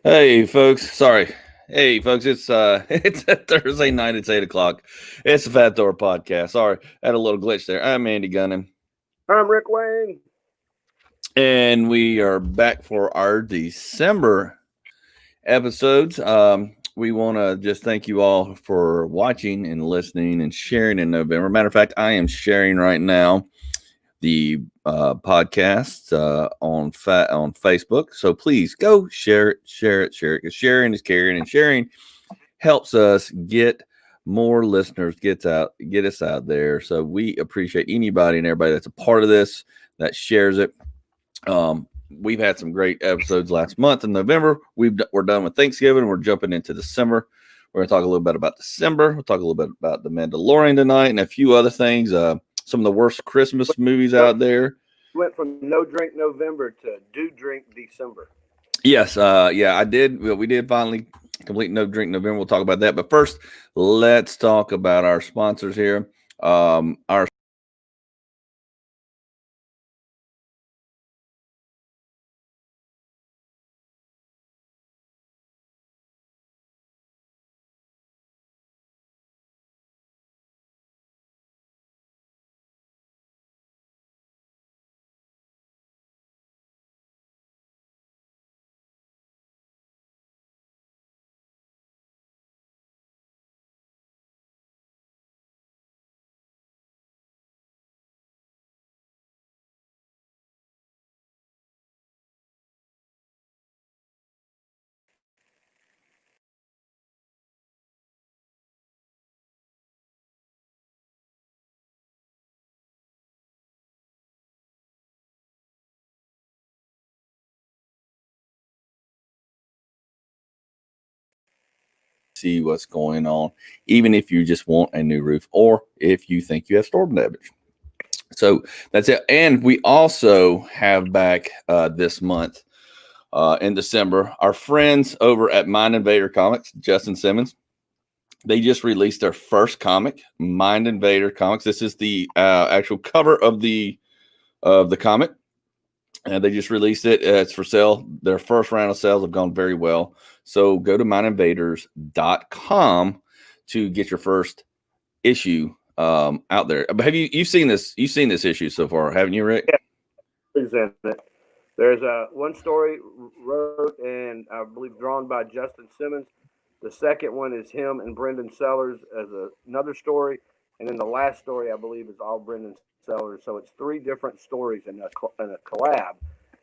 Hey folks, sorry. Hey folks, it's it's a Thursday night. It's 8 o'clock. It's the Fat Thor podcast. Sorry, had a little glitch there. I'm Andy Gunnin, I'm Rick Wayne. and we are back for our December episodes. We want to just thank you all for watching and listening and sharing in November. Matter of fact, I am sharing right now the podcast on Facebook. So please go share it, share it, share it. Because sharing is caring, and sharing helps us get more listeners, get us out there. So we appreciate anybody and everybody that's a part of this that shares it. We've had some great episodes last month in November. We're done with Thanksgiving. We're jumping into December. We're going to talk a little bit about December. We'll talk a little bit about The Mandalorian tonight and a few other things. Some of the worst Christmas movies out there. Went from no drink November to do drink December. Yes, yeah, I did. We did finally complete No Drink November. We'll talk about that. But first, let's talk about our sponsors here. Our see what's going on, even if you just want a new roof or if you think you have storm damage. So that's it. And we also have back this month in December our friends over at Mind Invader Comics, Justin Simmons. They just released their first comic, Mind Invader Comics. This is the actual cover of the comic. And they just released it. It's for sale. Their first round of sales have gone very well. So go to mindinvaders.com to get your first issue out there. But have you've seen this? You've seen this issue so far, haven't you, Rick? Yeah, in it. There's one story wrote and I believe drawn by Justin Simmons. The second one is him and Brendan Sellers as another story, and then the last story I believe is all Brendan Sellers. So it's three different stories in a collab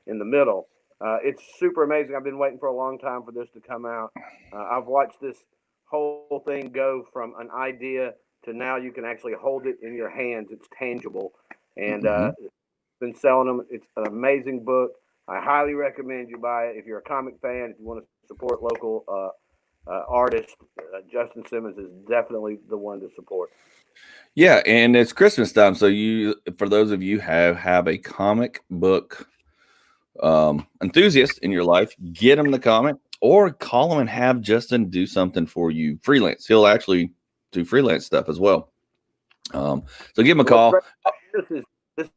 in the middle. It's super amazing. I've been waiting for a long time for this to come out. I've watched this whole thing go from an idea to now you can actually hold it in your hands. It's tangible, and been selling them. It's an amazing book. I highly recommend you buy it if you're a comic fan. If you want to support local artists, Justin Simmons is definitely the one to support. Yeah, and it's Christmas time, so you, for those of you have a comic book enthusiast in your life, get them the comic or call him and have Justin do something for you freelance. He'll actually do freelance stuff as well. So give him a call. This is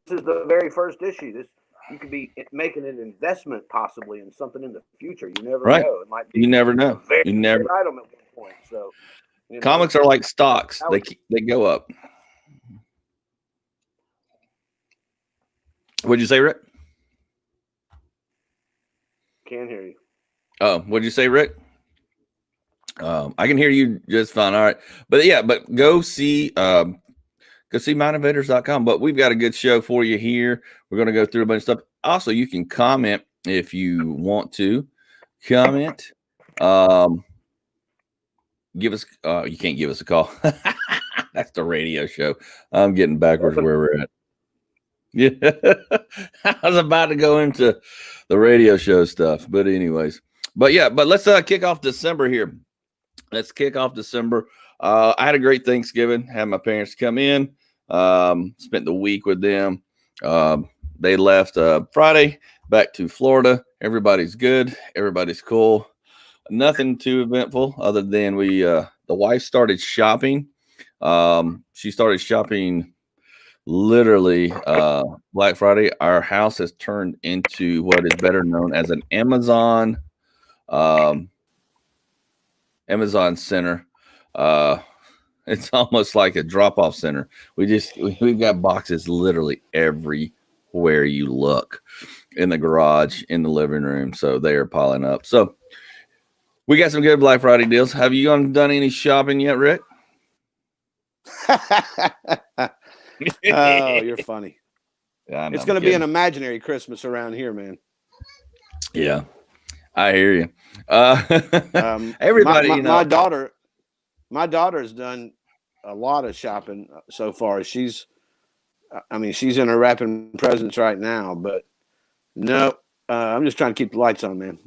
the very first issue. This you could be making an investment possibly in something in the future. You never know. It might be. You never know. You never item at one point. So comics are like stocks. They go up. What'd you say, Rick? Can't hear you. Oh, what'd you say, Rick? I can hear you just fine. All right. But go see mindinvaders.com. But we've got a good show for you here. We're going to go through a bunch of stuff. Also, you can comment if you want to comment. Give us you can't give us a call. That's the radio show. I'm getting backwards where we're at. Yeah. I was about to go into the radio show stuff, but anyways. But let's kick off December here. Let's kick off December. I had a great Thanksgiving. Had my parents come in. Spent the week with them. They left Friday back to Florida. Everybody's good. Everybody's cool. Nothing too eventful other than the wife started shopping. She started shopping literally Black Friday. Our house has turned into what is better known as an Amazon Um, Amazon Center. It's almost like a drop-off center. We've got boxes literally everywhere you look, in the garage, in the living room. So they are piling up. So we got some good Black Friday deals. Have you done any shopping yet, Rick? Oh, you're funny. Yeah, it's going to be an imaginary Christmas around here, man. Yeah, I hear you. Everybody, my daughter's done a lot of shopping so far. She's in her wrapping presents right now, but no, I'm just trying to keep the lights on, man.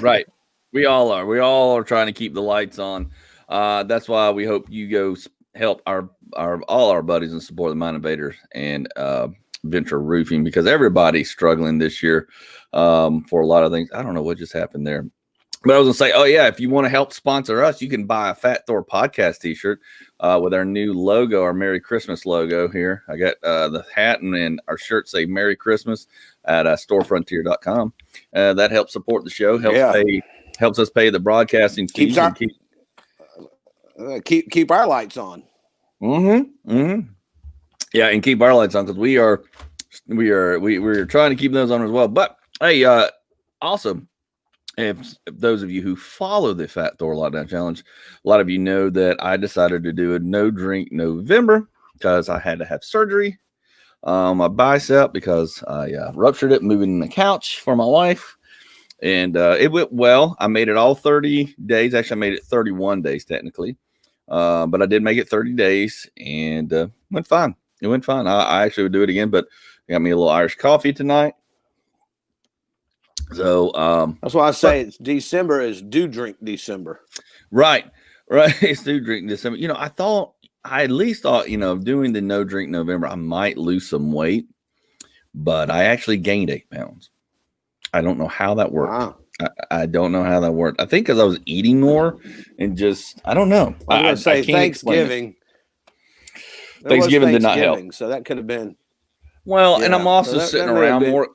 Right. We all are. We all are trying to keep the lights on. That's why we hope you go help all our buddies and support the Mind Invaders and Venture Roofing, because everybody's struggling this year for a lot of things. I don't know what just happened there. But I was going to say, oh, yeah, if you want to help sponsor us, you can buy a Fat Thor podcast t-shirt with our new logo, our Merry Christmas logo here. I got the hat and our shirts say Merry Christmas at storefrontier.com. That helps support the show, helps us pay the broadcasting fees. Keep our lights on. Yeah, and keep our lights on, because we're trying to keep those on as well. But hey, also, if those of you who follow the Fat Thor Lockdown Challenge, a lot of you know that I decided to do a no drink November because I had to have surgery on my bicep because I ruptured it moving the couch for my wife. And it went well. I made it all 30 days. Actually, I made it 31 days technically. But I did make it 30 days and went fine. It went fine. I actually would do it again, but I got me a little Irish coffee tonight. So that's why I say it's December is do drink December. Right. It's do drink December. I at least thought, doing the no drink November, I might lose some weight, but I actually gained 8 pounds. I don't know how that worked. Wow. I don't know how that worked. I think because I was eating more and just, I don't know. I was going to say Thanksgiving. Thanksgiving did not help. So that could have been. Well, and I'm also sitting around more.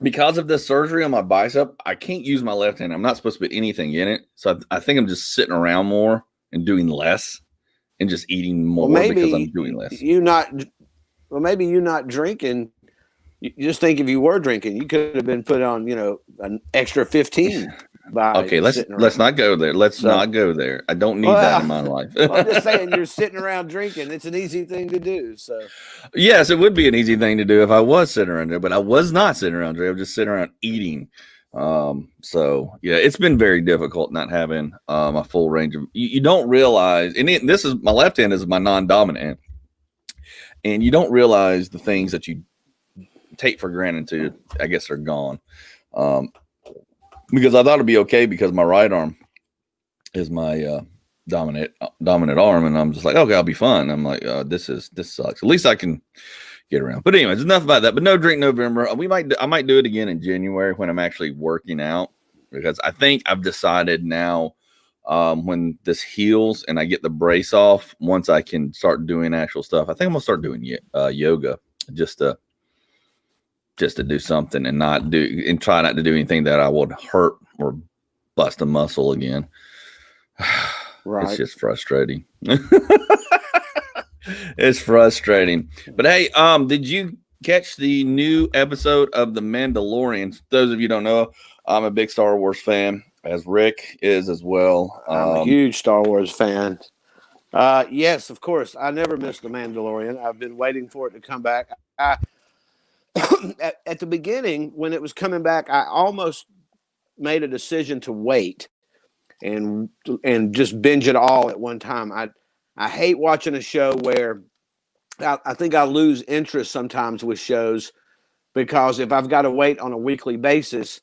Because of this surgery on my bicep, I can't use my left hand. I'm not supposed to put anything in it. So I think I'm just sitting around more and doing less and just eating more because I'm doing less. Maybe you not drinking. You just think if you were drinking, you could have been put on, an extra 15. Okay, let's not go there. Let's not go there. I don't need that in my life. I'm just saying, you're sitting around drinking. It's an easy thing to do. So yes, it would be an easy thing to do if I was sitting around there, but I was not sitting around there. I was just sitting around eating. So yeah, it's been very difficult not having a full range of. You don't realize, and this is my left hand is my non-dominant hand, and you don't realize the things that you take for granted I guess are gone. Because I thought it'd be okay because my right arm is my dominant arm, and I'm just like, okay, I'll be fine. I'm like, this sucks. At least I can get around. But anyways, enough about that. But no drink November. I might do it again in January when I'm actually working out, because I think I've decided now when this heals and I get the brace off, once I can start doing actual stuff, I think I'm gonna start doing yoga just to do something and try not to do anything that I would hurt or bust a muscle again. Right. It's just frustrating. It's frustrating. But hey, did you catch the new episode of The Mandalorian? Those of you who don't know, I'm a big Star Wars fan, as Rick is as well. I'm a huge Star Wars fan. Yes, of course. I never missed The Mandalorian. I've been waiting for it to come back. At the beginning, when it was coming back, I almost made a decision to wait and just binge it all at one time. I hate watching a show where I think I lose interest sometimes with shows, because if I've got to wait on a weekly basis,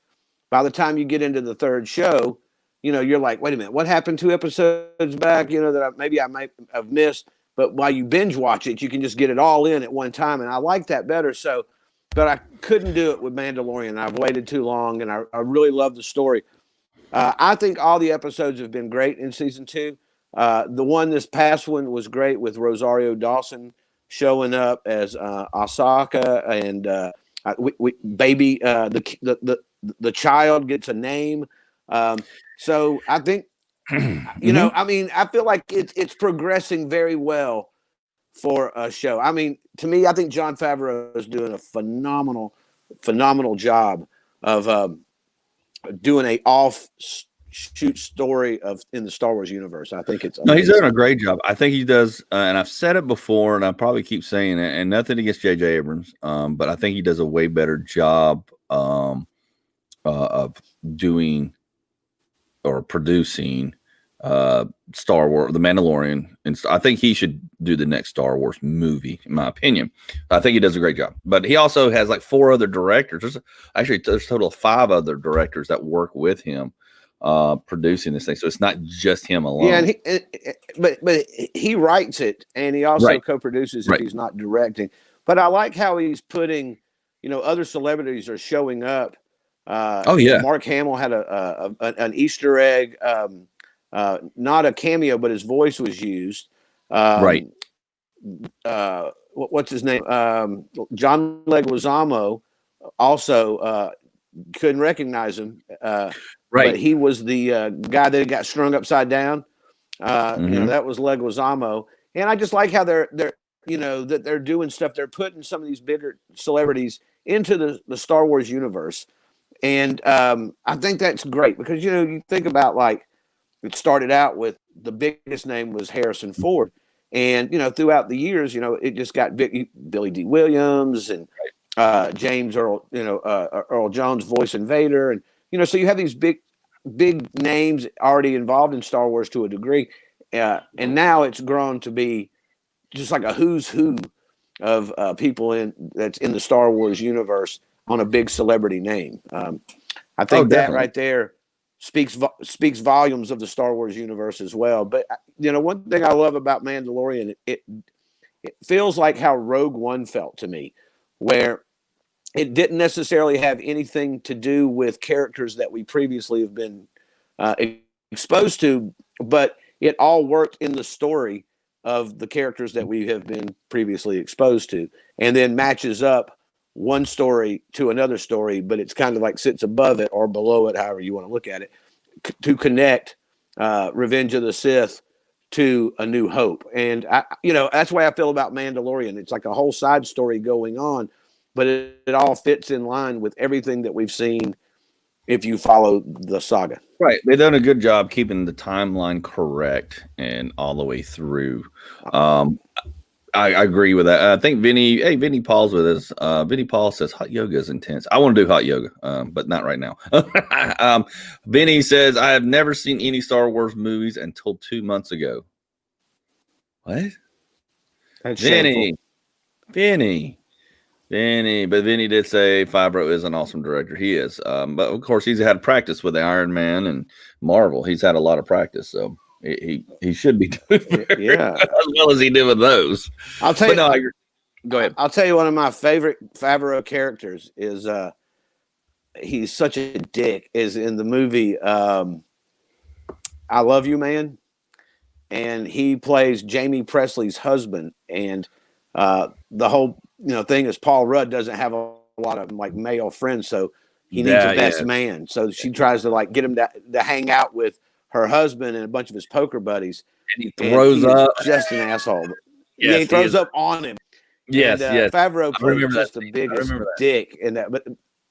by the time you get into the third show, you're like, wait a minute, what happened 2 episodes back? That maybe I might have missed. But while you binge watch it, you can just get it all in at one time, and I like that better. So. But I couldn't do it with Mandalorian. I've waited too long, and I really love the story. I think all the episodes have been great in season 2. This past one was great with Rosario Dawson showing up as Ahsoka, and the child gets a name. So I think, I mean, I feel like it's progressing very well for a show. I mean, to me, I think Jon Favreau is doing a phenomenal job of doing a offshoot story in the Star Wars universe. I think it's amazing. No, he's doing a great job. I think he does, and I've said it before, and I probably keep saying it. And nothing against J.J. Abrams, but I think he does a way better job of doing or producing Star Wars, The Mandalorian, and I think he should do the next Star Wars movie, in my opinion. I think he does a great job. But he also has like 4 other directors. There's a total of 5 other directors that work with him producing this thing. So it's not just him alone. Yeah, but he writes it, and he also co-produces if he's not directing. But I like how he's putting, other celebrities are showing up. Mark Hamill had an Easter egg. Not a cameo, but his voice was used. What's his name? John Leguizamo also couldn't recognize him. But he was the guy that got strung upside down. That was Leguizamo, and I just like how they're that they're doing stuff. They're putting some of these bigger celebrities into the Star Wars universe, and I think that's great because you think about like. It started out with the biggest name was Harrison Ford. And, throughout the years, it just got big. Billy D. Williams and James Earl Jones voicing Vader. And, so you have these big names already involved in Star Wars to a degree. And now it's grown to be just like a who's who of people that's in the Star Wars universe on a big celebrity name. I think that right there speaks volumes of the Star Wars universe as well. But one thing I love about Mandalorian, it feels like how Rogue One felt to me, where it didn't necessarily have anything to do with characters that we previously have been exposed to, but it all worked in the story of the characters that we have been previously exposed to, and then matches up one story to another story, but it's kind of like sits above it or below it, however you want to look at it, to connect Revenge of the Sith to A New Hope. And that's the way I feel about Mandalorian. It's like a whole side story going on, but it all fits in line with everything that we've seen if you follow the saga. Right. They've done a good job keeping the timeline correct and all the way through. I agree with that. I think Vinny Paul's with us. Vinny Paul says hot yoga is intense. I want to do hot yoga, but not right now. Vinny says, I have never seen any Star Wars movies until 2 months ago. What? That's Vinny. But Vinny did say Favreau is an awesome director. He is. But of course, he's had practice with the Iron Man and Marvel. He's had a lot of practice, so he should be doing as well as he did with those. I'll tell you. No, go ahead. I'll tell you one of my favorite Favreau characters is he's such a dick. Is in the movie I Love You, Man, and he plays Jamie Presley's husband. And the whole thing is Paul Rudd doesn't have a lot of like male friends, so he needs a best man. So she tries to like get him to hang out with her husband and a bunch of his poker buddies. And he throws up. Just an asshole. Yes, he throws up on him. Yes, and, Favreau plays just the biggest dick in that.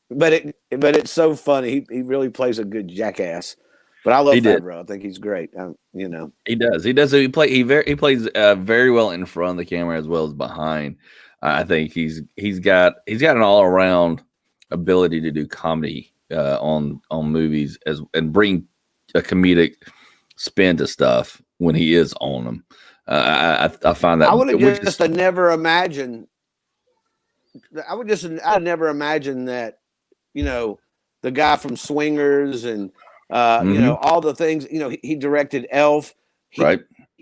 But it's so funny. He really plays a good jackass. But I love Favreau. I think he's great. He does. He plays very well in front of the camera as well as behind. I think he's got an all around ability to do comedy on movies and bring a comedic spin to stuff when he is on them. I find that I would have just never imagined. I'd never imagine that the guy from Swingers and all the things he directed Elf.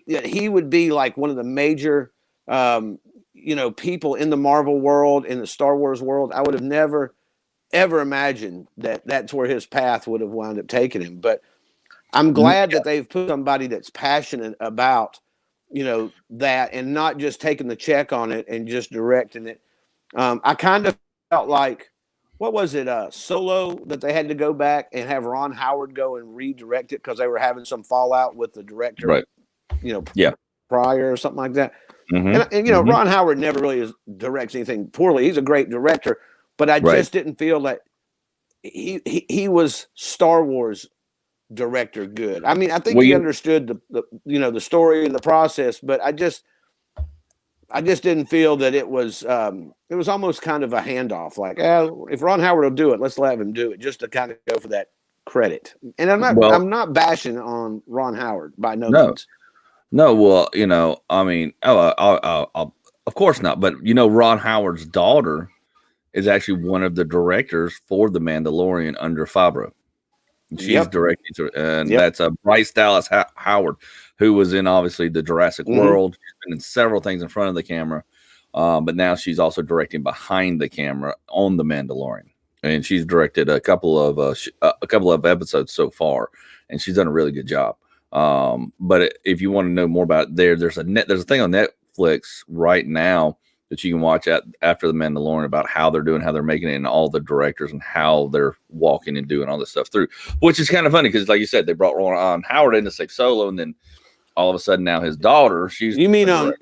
He would be like one of the major people in the Marvel world, in the Star Wars world. I would have never ever imagined that that's where his path would have wound up taking him. But I'm glad that they've put somebody that's passionate about, that and not just taking the check on it and just directing it. I kind of felt like what was it, Solo, that they had to go back and have Ron Howard go and redirect it because they were having some fallout with the director, Right. Yeah. prior or something like that. Mm-hmm. And Ron Howard never really directs anything poorly. He's a great director, but I just didn't feel that he was Star Wars director good. I mean, I think he understood the story and the process, but I just didn't feel that it was almost kind of a handoff. Like, if Ron Howard will do it, let's let him do it, just to kind of go for that credit. And I'm not bashing on Ron Howard by no means. No, well, I mean, of course not. But Ron Howard's daughter is actually one of the directors for The Mandalorian under Favreau. She's directing, and that's Bryce Dallas Howard, who was in obviously the Jurassic World. She's been in several things in front of the camera, but now she's also directing behind the camera on The Mandalorian, and she's directed a couple of episodes so far, and she's done a really good job. But if you want to know more about it, there's a thing on Netflix right now that you can watch after The Mandalorian about how they're doing, how they're making it, and all the directors and how they're walking and doing all this stuff through, which is kind of funny because, like you said, they brought Ron Howard in to say Solo, and then all of a sudden now his daughter, you mean on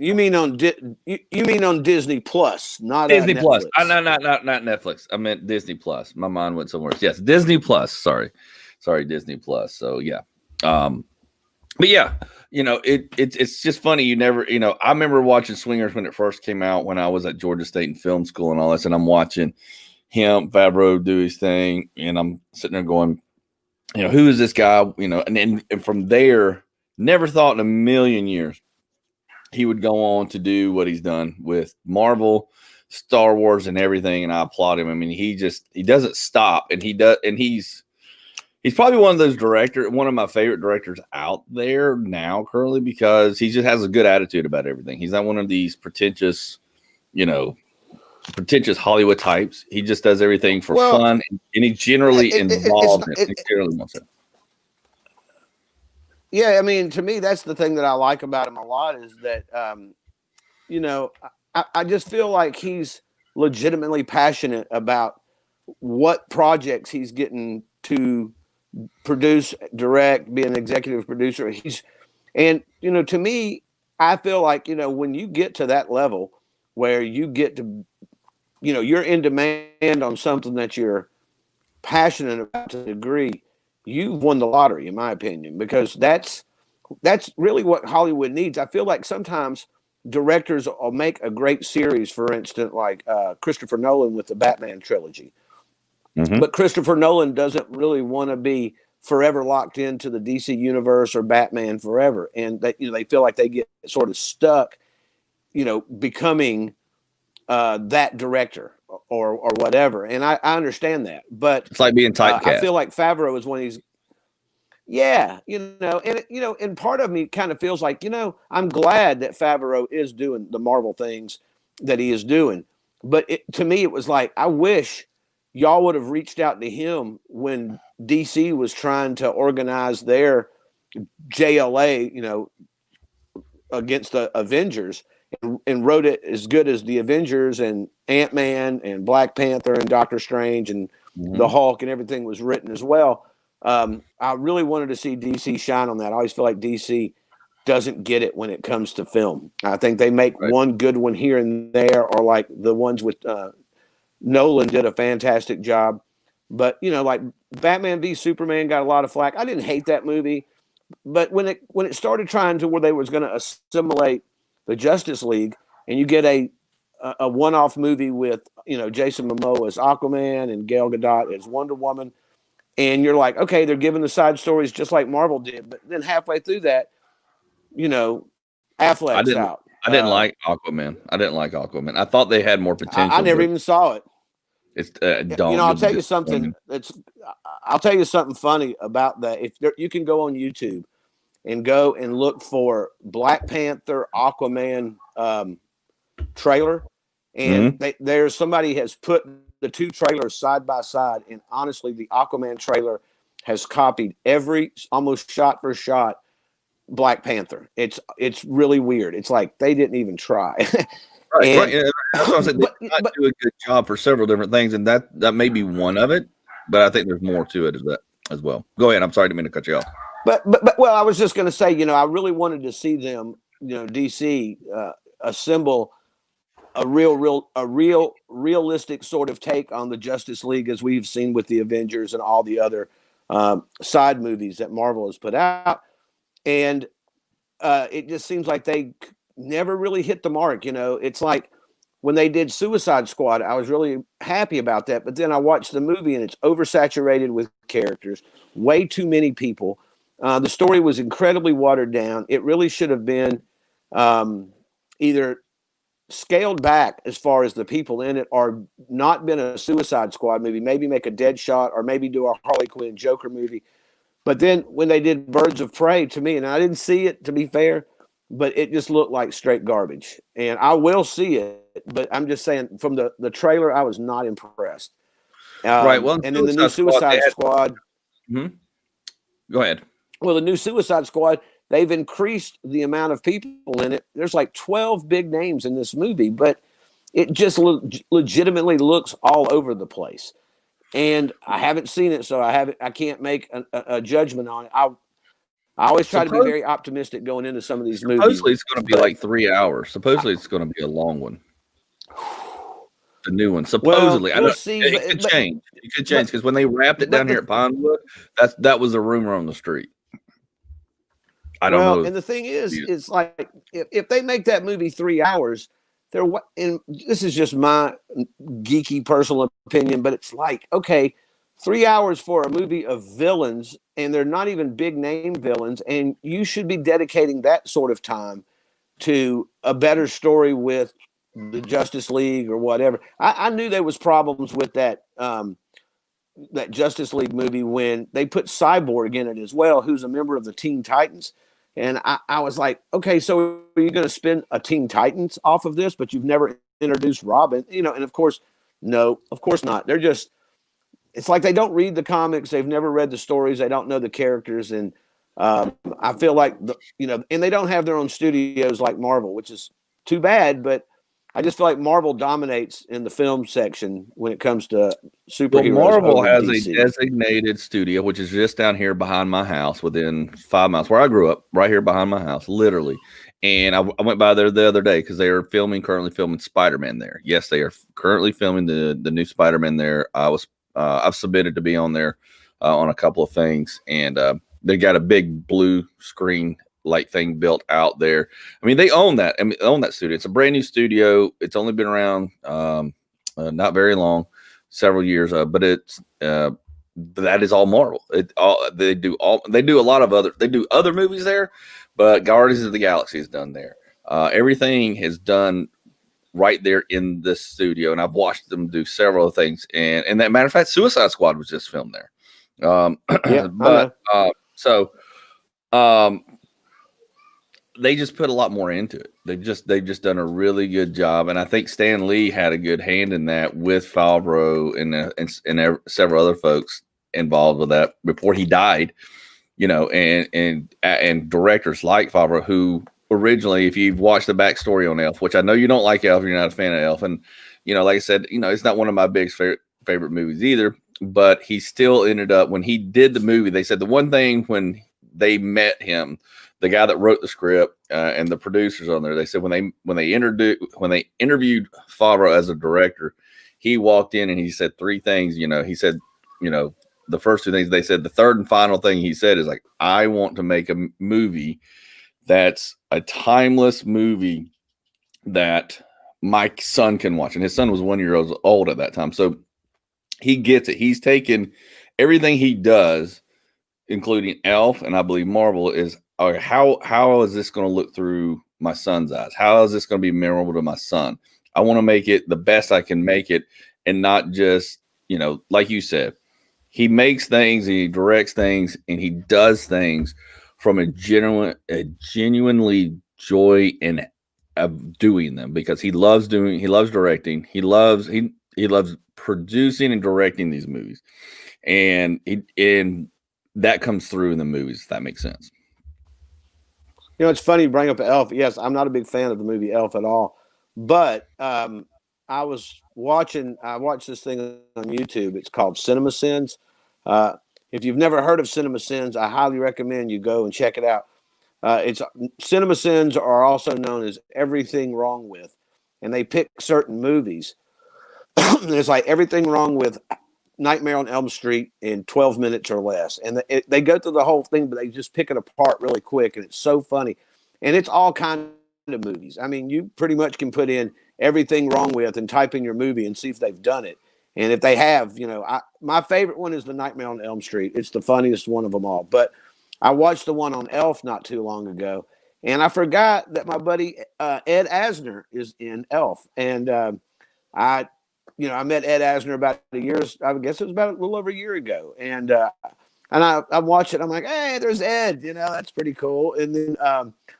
Disney Plus, not Disney Netflix. Plus. Not Netflix. I meant Disney Plus. My mind went somewhere else. Yes, Disney Plus. Sorry, Disney Plus. So yeah. But yeah, it's just funny. You never, I remember watching Swingers when it first came out when I was at Georgia State in film school and all this, and I'm watching Favreau do his thing, and I'm sitting there going, who is this guy? And from there, never thought in a million years he would go on to do what he's done with Marvel, Star Wars, and everything. And I applaud him. I mean, he doesn't stop, and he's probably one of my favorite directors out there now currently, because he just has a good attitude about everything. He's not one of these pretentious Hollywood types. He just does everything for fun, and he's generally involved. He generally wants it. Yeah, I mean, to me, that's the thing that I like about him a lot is that, I just feel like he's legitimately passionate about what projects he's getting to produce, direct, be an executive producer. To me, I feel like, when you get to that level where you get to, you're in demand on something that you're passionate about to a degree, you've won the lottery, in my opinion, because that's really what Hollywood needs. I feel like sometimes directors will make a great series, for instance, like Christopher Nolan with the Batman trilogy. Mm-hmm. But Christopher Nolan doesn't really want to be forever locked into the DC universe or Batman forever. And they feel like they get sort of stuck, becoming that director or whatever. And I understand that, but it's like being typecast. I feel like Favreau is one of these. Yeah, and part of me kind of feels like, I'm glad that Favreau is doing the Marvel things that he is doing. But to me, it was like, I wish y'all would have reached out to him when DC was trying to organize their JLA, against the Avengers, and wrote it as good as the Avengers and Ant-Man and Black Panther and Doctor Strange and the Hulk and everything was written as well. I really wanted to see DC shine on that. I always feel like DC doesn't get it when it comes to film. I think they make one good one here and there, or like the ones with Nolan did a fantastic job. But, like Batman v Superman got a lot of flack. I didn't hate that movie. But when it started trying to where they was going to assimilate the Justice League, and you get a one-off movie with, Jason Momoa as Aquaman and Gal Gadot as Wonder Woman, and you're like, okay, they're giving the side stories just like Marvel did. But then halfway through that, Affleck's out. I didn't like Aquaman. I thought they had more potential. I never even saw it. It's I'll tell you something. I'll tell you something funny about that. If you can go on YouTube and go and look for Black Panther Aquaman trailer, and there's somebody has put the two trailers side by side, and honestly, the Aquaman trailer has copied every almost shot for shot Black Panther. It's really weird. It's like they didn't even try. Right. Yeah, that's what I said. They but, not but do a good job for several different things, and that may be one of it. But I think there's more to it as well. Go ahead. I'm sorry, I didn't mean to cut you off. but well, I was just going to say, I really wanted to see them, DC assemble a realistic sort of take on the Justice League as we've seen with the Avengers and all the other side movies that Marvel has put out, and it just seems like they never really hit the mark. It's like when they did Suicide Squad, I was really happy about that, but then I watched the movie and it's oversaturated with characters, way too many people. The story was incredibly watered down. It really should have been either scaled back as far as the people in it, or not been a Suicide Squad movie. Maybe make a Deadshot, or maybe do a Harley Quinn Joker movie. But then when they did Birds of Prey, to me, and I didn't see it, to be fair, but it just looked like straight garbage. And I will see it, but I'm just saying, from the trailer, I was not impressed. Right. Well, and then the new Suicide Squad. Mm-hmm. Go ahead. Well, the new Suicide Squad, they've increased the amount of people in it. There's like 12 big names in this movie, but it just legitimately looks all over the place. And I haven't seen it, so I can't make a judgment on it. I always try to be very optimistic going into some of these movies. Supposedly it's going to be like 3 hours. Supposedly it's going to be a long one. The new one. Supposedly, we'll see. It could change. It could change because when they wrapped it down here at Pinewood, that was a rumor on the street. I don't know. And the thing is, it's like if they make that movie 3 hours, and this is just my geeky personal opinion, but it's like, okay, 3 hours for a movie of villains, and they're not even big name villains, and you should be dedicating that sort of time to a better story with the Justice League or whatever. I knew there was problems with that that Justice League movie when they put Cyborg in it as well, who's a member of the Teen Titans. And I was like, okay, so are you going to spin a Teen Titans off of this, but you've never introduced Robin? And of course, no, of course not. They're just, it's like they don't read the comics. They've never read the stories. They don't know the characters. And I feel like, and they don't have their own studios like Marvel, which is too bad, but I just feel like Marvel dominates in the film section when it comes to superheroes. Well, Marvel has a designated studio, which is just down here behind my house, within 5 miles where I grew up, right here behind my house, literally. And I went by there the other day because they are currently filming Spider-Man there. Yes, they are currently filming the new Spider-Man there. I've submitted to be on there on a couple of things, and they got a big blue screen light thing built out there. I mean, they own that. They own that studio. It's a brand new studio. It's only been around not very long, several years. But it's that is all Marvel. They do a lot of other movies there, but Guardians of the Galaxy is done there. Everything is done right there in this studio, and I've watched them do several things. And that matter of fact, Suicide Squad was just filmed there. They just put a lot more into it. They've just done a really good job, and I think Stan Lee had a good hand in that with Favreau and several other folks involved with that before he died. And directors like Favreau, who originally, if you've watched the backstory on Elf, which I know you don't like Elf, you're not a fan of Elf, and like I said, it's not one of my biggest favorite movies either. But he still ended up, when he did the movie, they said the one thing when they met him, the guy that wrote the script and the producers on there, they said when they interviewed Favreau as a director, he walked in and he said three things. He said, the first two things, they said the third and final thing he said is like, I want to make a movie that's a timeless movie that my son can watch. And his son was 1 year old at that time. So he gets it. He's taken everything he does, including Elf, and I believe Marvel, is how is this going to look through my son's eyes? How is this going to be memorable to my son? I want to make it the best I can make it, and not just, like you said, he makes things, he directs things, and he does things from a genuinely joy in of doing them, because he loves directing, he loves producing and directing these movies, and that comes through in the movies, if that makes sense. It's funny you bring up Elf. Yes, I'm not a big fan of the movie Elf at all, But I watched this thing on YouTube. It's called Cinema Sins. If you've never heard of Cinema Sins, I highly recommend you go and check it out. It's Cinema Sins are also known as Everything Wrong With, and they pick certain movies. It's like Everything Wrong With Nightmare on Elm Street in 12 minutes or less, and they go through the whole thing, but they just pick it apart really quick, and it's so funny. And it's all kind of movies. I mean, you pretty much can put in Everything Wrong With and type in your movie and see if they've done it. And if they have, my favorite one is the Nightmare on Elm Street. It's the funniest one of them all. But I watched the one on Elf not too long ago, and I forgot that my buddy Ed Asner is in Elf, and I met Ed Asner about a year. I guess it was about a little over a year ago, and I watched it. I'm like, hey, there's Ed. That's pretty cool. And then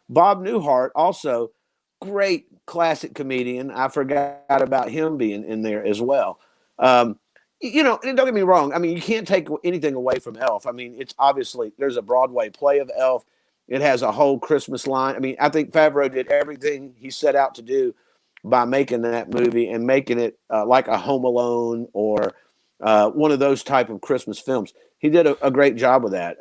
Bob Newhart, also great classic comedian. I forgot about him being in there as well. And don't get me wrong. I mean, you can't take anything away from Elf. I mean, it's obviously there's a Broadway play of Elf. It has a whole Christmas line. I mean, I think Favreau did everything he set out to do by making that movie and making it like a Home Alone or one of those type of Christmas films. He did a great job with that.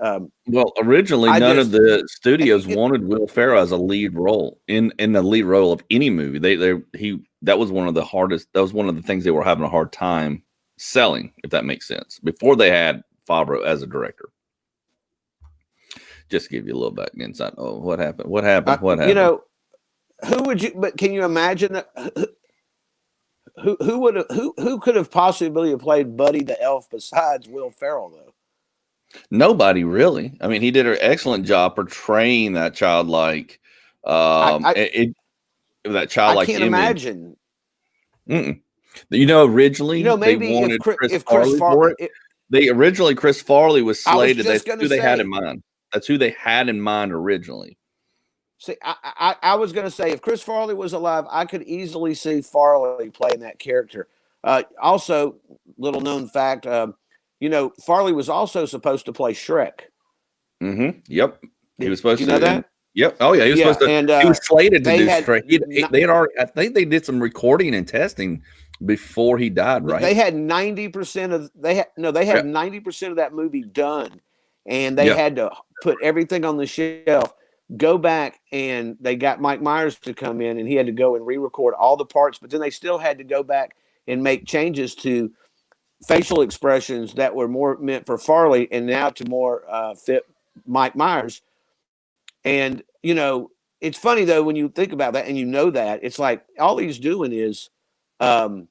Well, originally, none of the studios wanted Will Ferrell as a lead role in the lead role of any movie. That was one of the hardest. That was one of the things they were having a hard time selling, if that makes sense. Before they had Favreau as a director. Just to give you a little back insight. Oh, what happened? What happened? What happened? Who would you? But can you imagine who could have possibly played Buddy the Elf besides Will Ferrell though? Nobody really. I mean, he did an excellent job portraying that childlike, that childlike I can't image. imagine. Originally, maybe they wanted if Chris Farley for it. Originally Chris Farley was slated. That's who they had in mind. That's who they had in mind originally. See, I was going to say if Chris Farley was alive, I could easily see Farley playing that character. Also, little known fact. Farley was also supposed to play Shrek. Mm-hmm. Yep. He was supposed to. You know that? Yep. Oh yeah, he was supposed to. And he was slated to do Shrek. They had already. I think they did some recording and testing before he died. Right. They had 90% of. They had 90% of that movie done, and they had to put everything on the shelf. Go back, and they got Mike Myers to come in, and he had to go and re-record all the parts. But then they still had to go back and make changes to facial expressions that were more meant for Farley and now to more fit Mike Myers. And, it's funny, though, when you think about that and that, it's like all he's doing is fat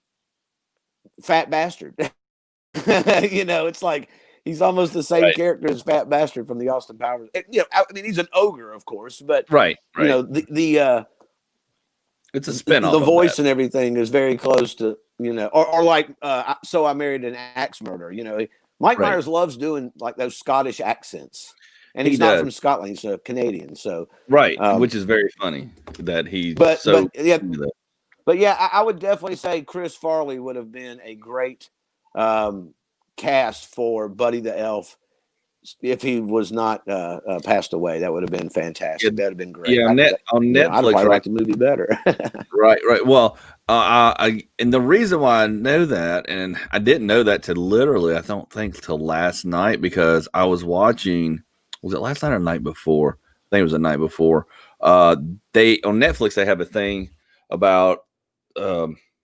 bastard. It's like he's almost the same character as Fat Bastard from the Austin Powers. I mean, he's an ogre, of course, but, right. It's a spinoff. The voice and everything is very close to, or like, So I Married an Axe Murderer. Mike Myers loves doing like those Scottish accents, and he's not from Scotland; he's a Canadian. So which is very funny that he's But I would definitely say Chris Farley would have been a great cast for Buddy the Elf if he was not passed away. That would have been fantastic. That would have been great. Yeah, on Netflix, I'd probably like the movie better. Right. Well, and the reason why I know that, and I didn't know that till literally, I don't think till last night, because I was watching. Was it last night or the night before? I think it was the night before. They on Netflix they have a thing about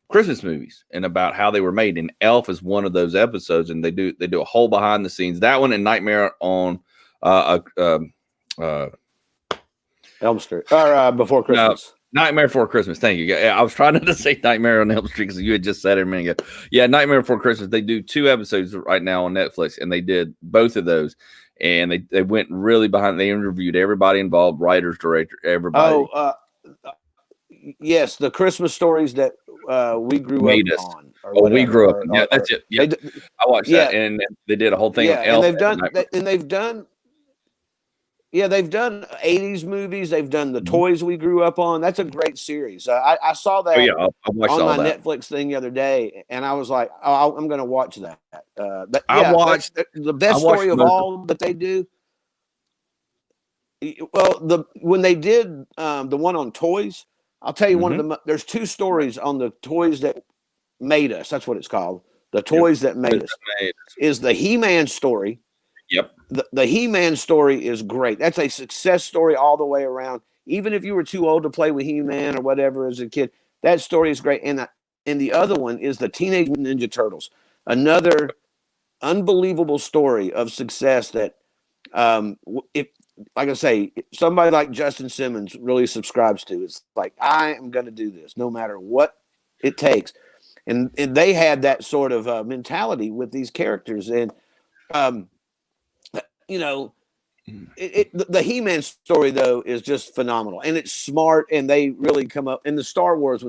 Christmas movies and about how they were made, and Elf is one of those episodes, and they do a whole behind the scenes. That one and Nightmare on Elm Street or Before Christmas. Nightmare Before Christmas. Thank you. I was trying to say Nightmare on Elm Street because you had just said it a minute ago. Yeah, Nightmare Before Christmas. They do 2 episodes right now on Netflix, and they did both of those. And they went really behind. They interviewed everybody involved, writers, director, everybody. Yes, the Christmas stories that we grew up on. We grew up. Yeah, that's it. Yeah. I watched that, and they did a whole thing. Yeah, and they've done 80s movies. They've done the toys we grew up on. That's a great series. I saw that I watched on all my that. Netflix thing the other day, and I was like, I'm going to watch that. I watched the best story of all that they do. Well, when they did the one on toys, I'll tell you one of the. There's two stories on the toys that made us. That's what it's called. The toys that made us is the He-Man story. Yep. The He-Man story is great. That's a success story all the way around. Even if you were too old to play with He-Man or whatever as a kid, that story is great. And the other one is the Teenage Mutant Ninja Turtles. Another unbelievable story of success that, if like I say, somebody like Justin Simmons really subscribes to. It's like, I am going to do this no matter what it takes. And they had that sort of mentality with these characters. And, you know, the He-Man story, though, is just phenomenal. And it's smart, and they really come up. And the Star Wars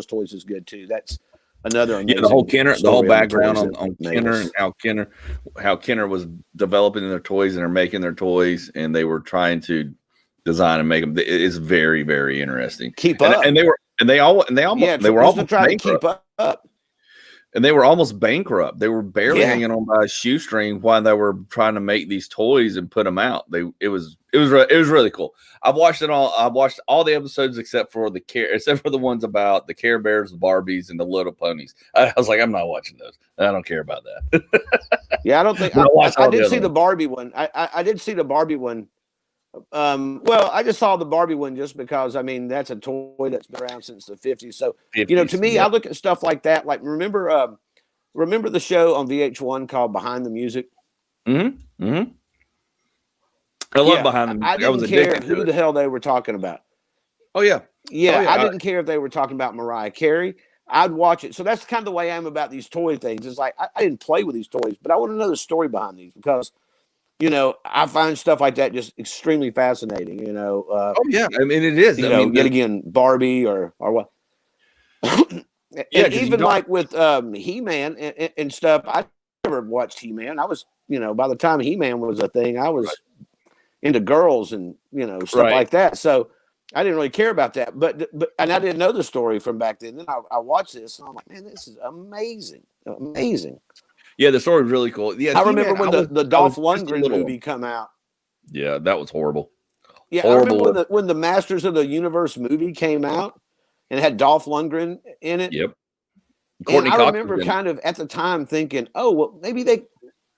toys is good, too. That's another amazing the whole background on Kenner us. and how Kenner was developing their toys and are making their toys, and they were trying to design and make them. It is very, very interesting. Keep up, and they were almost trying to keep up. And they were almost bankrupt. They were barely hanging on by a shoestring while they were trying to make these toys and put them out. It was really cool. I've watched it all. I've watched all the episodes except for the ones about the Care Bears, the Barbies, and the Little Ponies. I was like, I'm not watching those. I don't care about that. Yeah, I don't think I did see the Barbie one. I did see the Barbie one. Well, I just saw the Barbie one just because, I mean, that's a toy that's been around since the 50s. So, to me, I look at stuff like that. Like, remember the show on VH1 called Behind the Music? Mm-hmm. Mm-hmm. I love Behind the Music. I didn't care who the hell they were talking about. Oh, yeah. Yeah, I didn't care if they were talking about Mariah Carey. I'd watch it. So that's kind of the way I am about these toy things. It's like, I didn't play with these toys, but I want to know the story behind these because – I find stuff like that just extremely fascinating. Oh yeah, I mean it is. Yet again, Barbie or what? Even like with He-Man and stuff. I never watched He-Man. I was, by the time He-Man was a thing, I was into girls and stuff like that. So I didn't really care about that. But and I didn't know the story from back then. Then I watched this and I'm like, man, this is amazing, amazing. Yeah, the story was really cool. Yeah, I remember when the Dolph Lundgren movie come out. Yeah, that was horrible. Yeah, horrible. I remember when the Masters of the Universe movie came out and had Dolph Lundgren in it. Yep. And I remember kind of at the time thinking, oh, well, maybe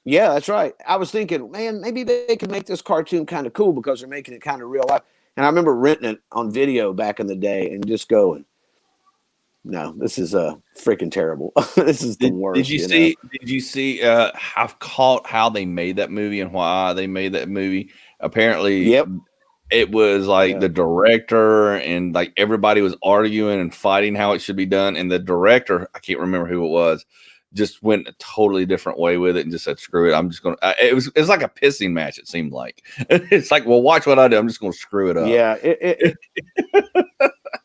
yeah, that's right. I was thinking, man, maybe they could make this cartoon kind of cool because they're making it kind of real life. And I remember renting it on video back in the day and just going, no, this is freaking terrible. This is the worst. Did you see how they made that movie and why they made that movie? Apparently, it was like the director and like everybody was arguing and fighting how it should be done. And the director, I can't remember who it was, just went a totally different way with it and just said, screw it. I'm just going to, it was like a pissing match. It seemed like it's like, well, watch what I do. I'm just going to screw it up. Yeah.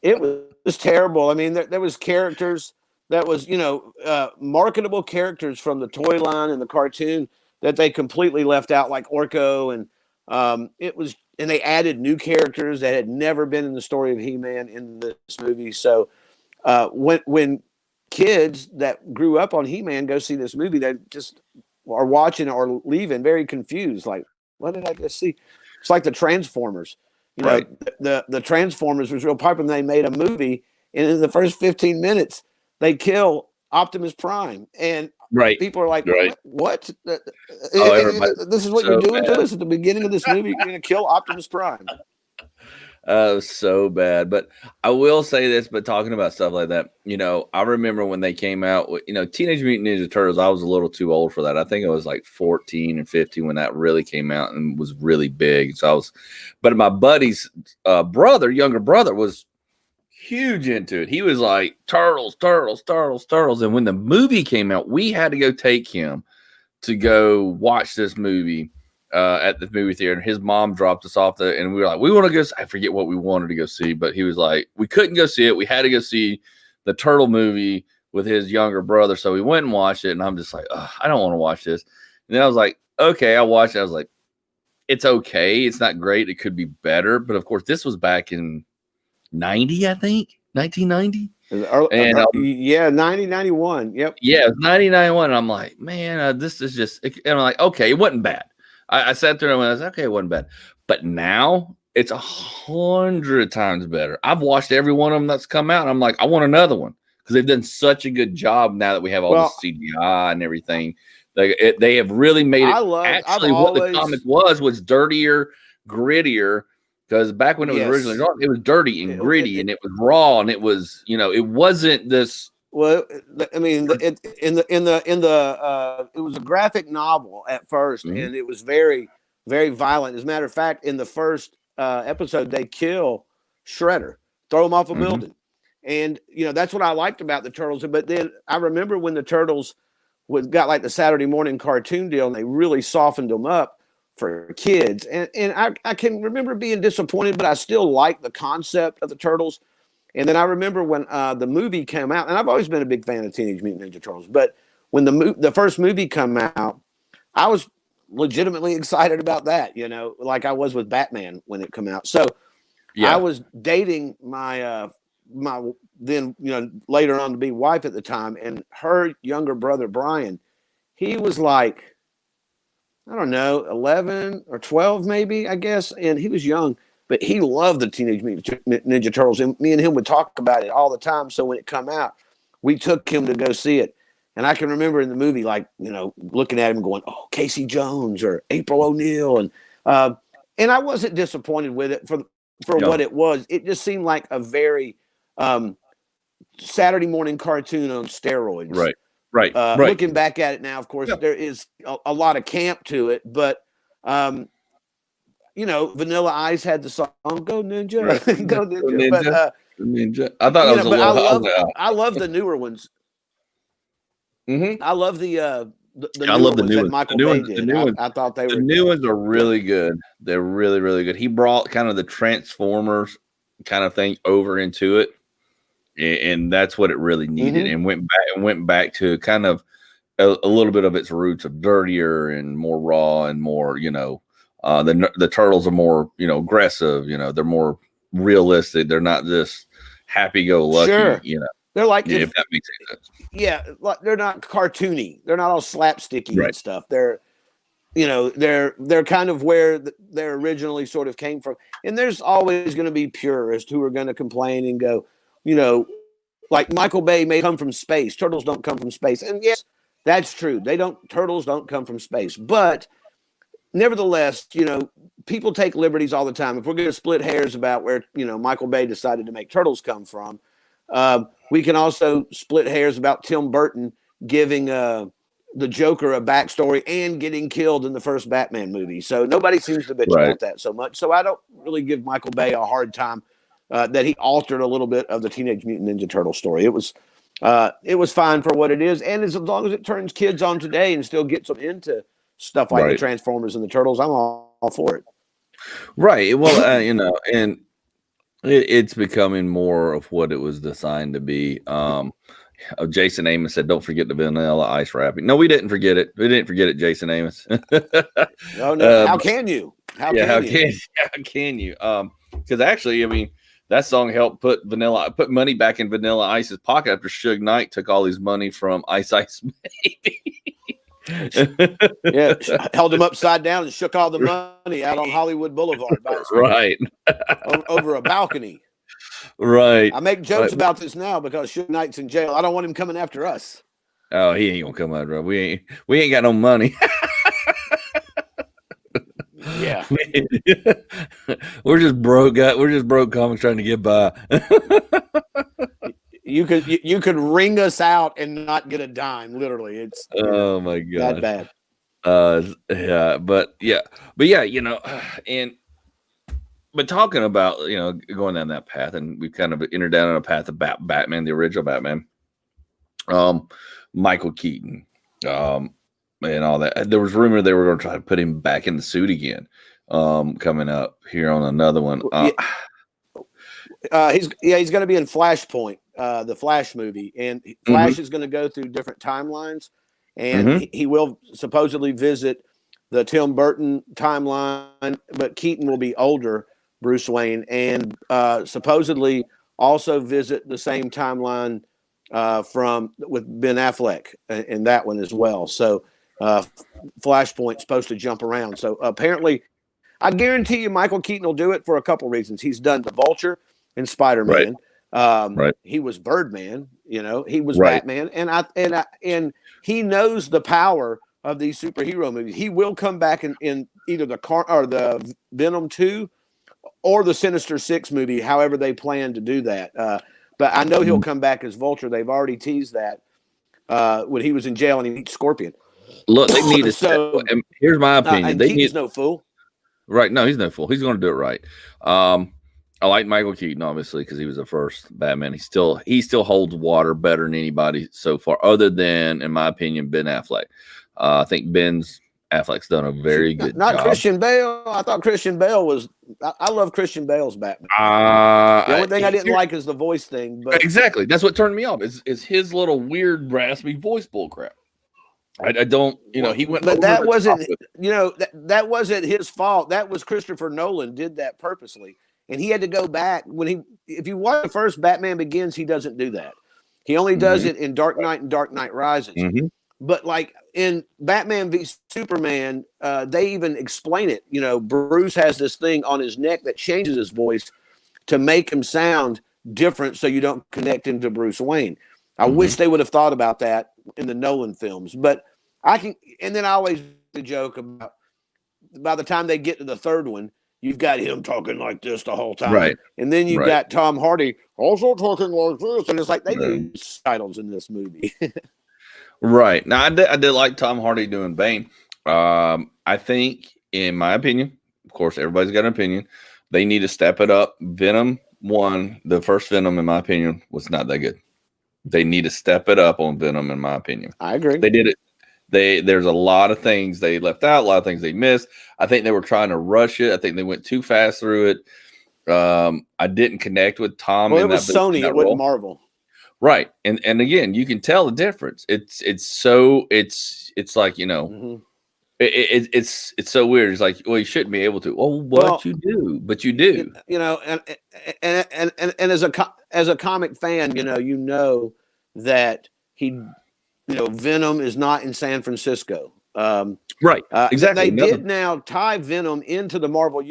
It was terrible. I mean, there was characters that was, marketable characters from the toy line and the cartoon that they completely left out, like Orko. And and they added new characters that had never been in the story of He-Man in this movie. So when kids that grew up on He-Man go see this movie, they just are watching or leaving very confused. Like, what did I just see? It's like the Transformers. The Transformers was real popular. And they made a movie, and in the first 15 minutes, they kill Optimus Prime, and people are like, "What? This is what you're doing to us at the beginning of this movie? You're going to kill Optimus Prime?" So bad. But I will say this, but talking about stuff like that, I remember when they came out with, Teenage Mutant Ninja Turtles, I was a little too old for that. I think I was like 14 and 15 when that really came out and was really big. But my buddy's younger brother was huge into it. He was like, turtles. And when the movie came out, we had to go take him to go watch this movie at the movie theater. And his mom dropped us off and we were like, we want to go. I forget what we wanted to go see, but he was like, we couldn't go see it. We had to go see the Turtle movie with his younger brother. So we went and watched it. And I'm just like, I don't want to watch this. And then I was like, okay, I watched it. I was like, it's okay. It's not great. It could be better. But of course, this was back in 90, I think, 1990. And 90, 91. Yep. Yeah, it was 90, 91. And I'm like, man, this is just, and I'm like, okay, it wasn't bad. I sat there and I was like, okay, it wasn't bad. But now it's 100 times better. I've watched every one of them that's come out, and I'm like, I want another one because they've done such a good job now that we have all the CGI and everything. They have really made it. Actually, what the comic was dirtier, grittier. Because back when it was originally drawn, it was dirty and gritty, and it was raw, and it was, it wasn't this. Well, I mean, it was a graphic novel at first, and it was very, very violent. As a matter of fact, in the first episode, they kill Shredder, throw him off a building, and that's what I liked about the Turtles. But then I remember when the Turtles got like the Saturday morning cartoon deal, and they really softened them up for kids, and I can remember being disappointed, but I still like the concept of the Turtles. And then I remember when the movie came out, and I've always been a big fan of Teenage Mutant Ninja Turtles, but when the first movie came out, I was legitimately excited about that, like I was with Batman when it came out. So I was dating my my then later on to be wife at the time, and her younger brother Brian, he was like, I don't know, 11 or 12 maybe, I guess. And he was young, but he loved the Teenage Mutant Ninja Turtles. And me and him would talk about it all the time. So when it come out, we took him to go see it. And I can remember in the movie, like, looking at him going, oh, Casey Jones or April O'Neil. And I wasn't disappointed with it for what it was. It just seemed like a very Saturday morning cartoon on steroids. Right. Looking back at it now, of course, there is a lot of camp to it, but Vanilla Ice had the song "Go Ninja, Go Ninja." But, Ninja. I thought it was I love the newer ones. I love the newer ones that Michael Bay did. I thought the new ones are really good. They're really, really good. He brought kind of the Transformers kind of thing over into it. And that's what it really needed, and went back to kind of a little bit of its roots of dirtier and more raw and more, the Turtles are more, aggressive, they're more realistic. They're not just happy-go-lucky, They're like, if that makes any sense. Yeah, they're not cartoony. They're not all slapsticky and stuff. They're, they're kind of where they originally sort of came from. And there's always going to be purists who are going to complain and go, like Michael Bay may come from space. Turtles don't come from space. And yes, that's true. Turtles don't come from space. But nevertheless, people take liberties all the time. If we're going to split hairs about where, Michael Bay decided to make Turtles come from, we can also split hairs about Tim Burton giving the Joker a backstory and getting killed in the first Batman movie. So nobody seems to bitch about that so much. So I don't really give Michael Bay a hard time that he altered a little bit of the Teenage Mutant Ninja Turtle story. It was fine for what it is, and as long as it turns kids on today and still gets them into stuff like the Transformers and the Turtles, I'm all for it. Right. Well, and it's becoming more of what it was designed to be. Jason Amos said, "Don't forget the Vanilla Ice wrapping." No, we didn't forget it. We didn't forget it, Jason Amos. No. How can you? How can you? Because actually, I mean, that song helped put money back in Vanilla Ice's pocket after Suge Knight took all his money from Ice Ice Baby. Held him upside down and shook all the money out on Hollywood Boulevard by his over a balcony. Right. I make jokes about this now because Suge Knight's in jail. I don't want him coming after us. Oh, he ain't gonna come after us. We ain't got no money. Yeah. We're just broke. We're just broke comics trying to get by. You could ring us out and not get a dime. Literally, it's my god, that bad. But but talking about going down that path, and we kind of entered down on a path of Batman, the original Batman, Michael Keaton, and all that. There was rumor they were going to try to put him back in the suit again, coming up here on another one. He's going to be in Flashpoint, the Flash movie, and Flash is going to go through different timelines, and he will supposedly visit the Tim Burton timeline, but Keaton will be older, Bruce Wayne, and supposedly also visit the same timeline with Ben Affleck in that one as well. So Flashpoint's supposed to jump around. So apparently, I guarantee you Michael Keaton will do it for a couple reasons. He's done the Vulture in Spider-Man. Right. He was Birdman, he was Right. Batman, and he knows the power of these superhero movies. He will come back in either the Venom 2 or the Sinister Six movie, however they plan to do that. But I know he'll come back as Vulture. They've already teased that when he was in jail and he meets Scorpion. Look, they need to. So here's my opinion. and They Keaton's need no fool. right. No, he's no fool. He's going to do it right. I like Michael Keaton obviously because he was the first Batman. He still holds water better than anybody so far, other than, in my opinion, Ben Affleck. I think Affleck's done a very good Not job. Christian Bale. I thought Christian Bale was. I love Christian Bale's Batman. The only thing I didn't like is the voice thing. But exactly, that's what turned me off. Is his little weird raspy voice bullcrap. I don't, he went. But that wasn't, that wasn't his fault. That was Christopher Nolan did that purposely, and he had to go back if you watch the first Batman Begins, he doesn't do that. He only does it in Dark Knight and Dark Knight Rises. But like in Batman v Superman, they even explain it. Bruce has this thing on his neck that changes his voice to make him sound different, so you don't connect him to Bruce Wayne. I wish they would have thought about that in the Nolan films, but and then I always joke about by the time they get to the third one, you've got him talking like this the whole time. Right. And then you've got Tom Hardy also talking like this. And it's like they do titles in this movie. Right. Now, I did like Tom Hardy doing Bane. I think, in my opinion, of course, everybody's got an opinion, they need to step it up. Venom 1, the first Venom, in my opinion, was not that good. They need to step it up on Venom, in my opinion. I agree. They did it. There's a lot of things they left out, a lot of things they missed. I think they were trying to rush it. I think they went too fast through it. I didn't connect with Tom. Well, it was Sony. It wasn't Marvel. Right. And again, you can tell the difference. It's like, it's so weird. It's like, well, you shouldn't be able to. Well, you do, but you do. And as a comic fan, you know that Venom is not in San Francisco. Right. Exactly. They did now tie Venom into the Marvel.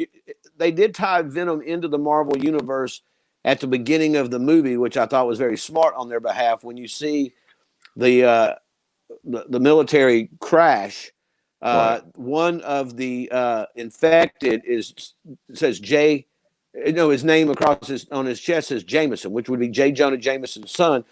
They did tie Venom into the Marvel universe at the beginning of the movie, which I thought was very smart on their behalf. When you see the military crash, one of the infected says J. His name on his chest says Jameson, which would be J. Jonah Jameson's son.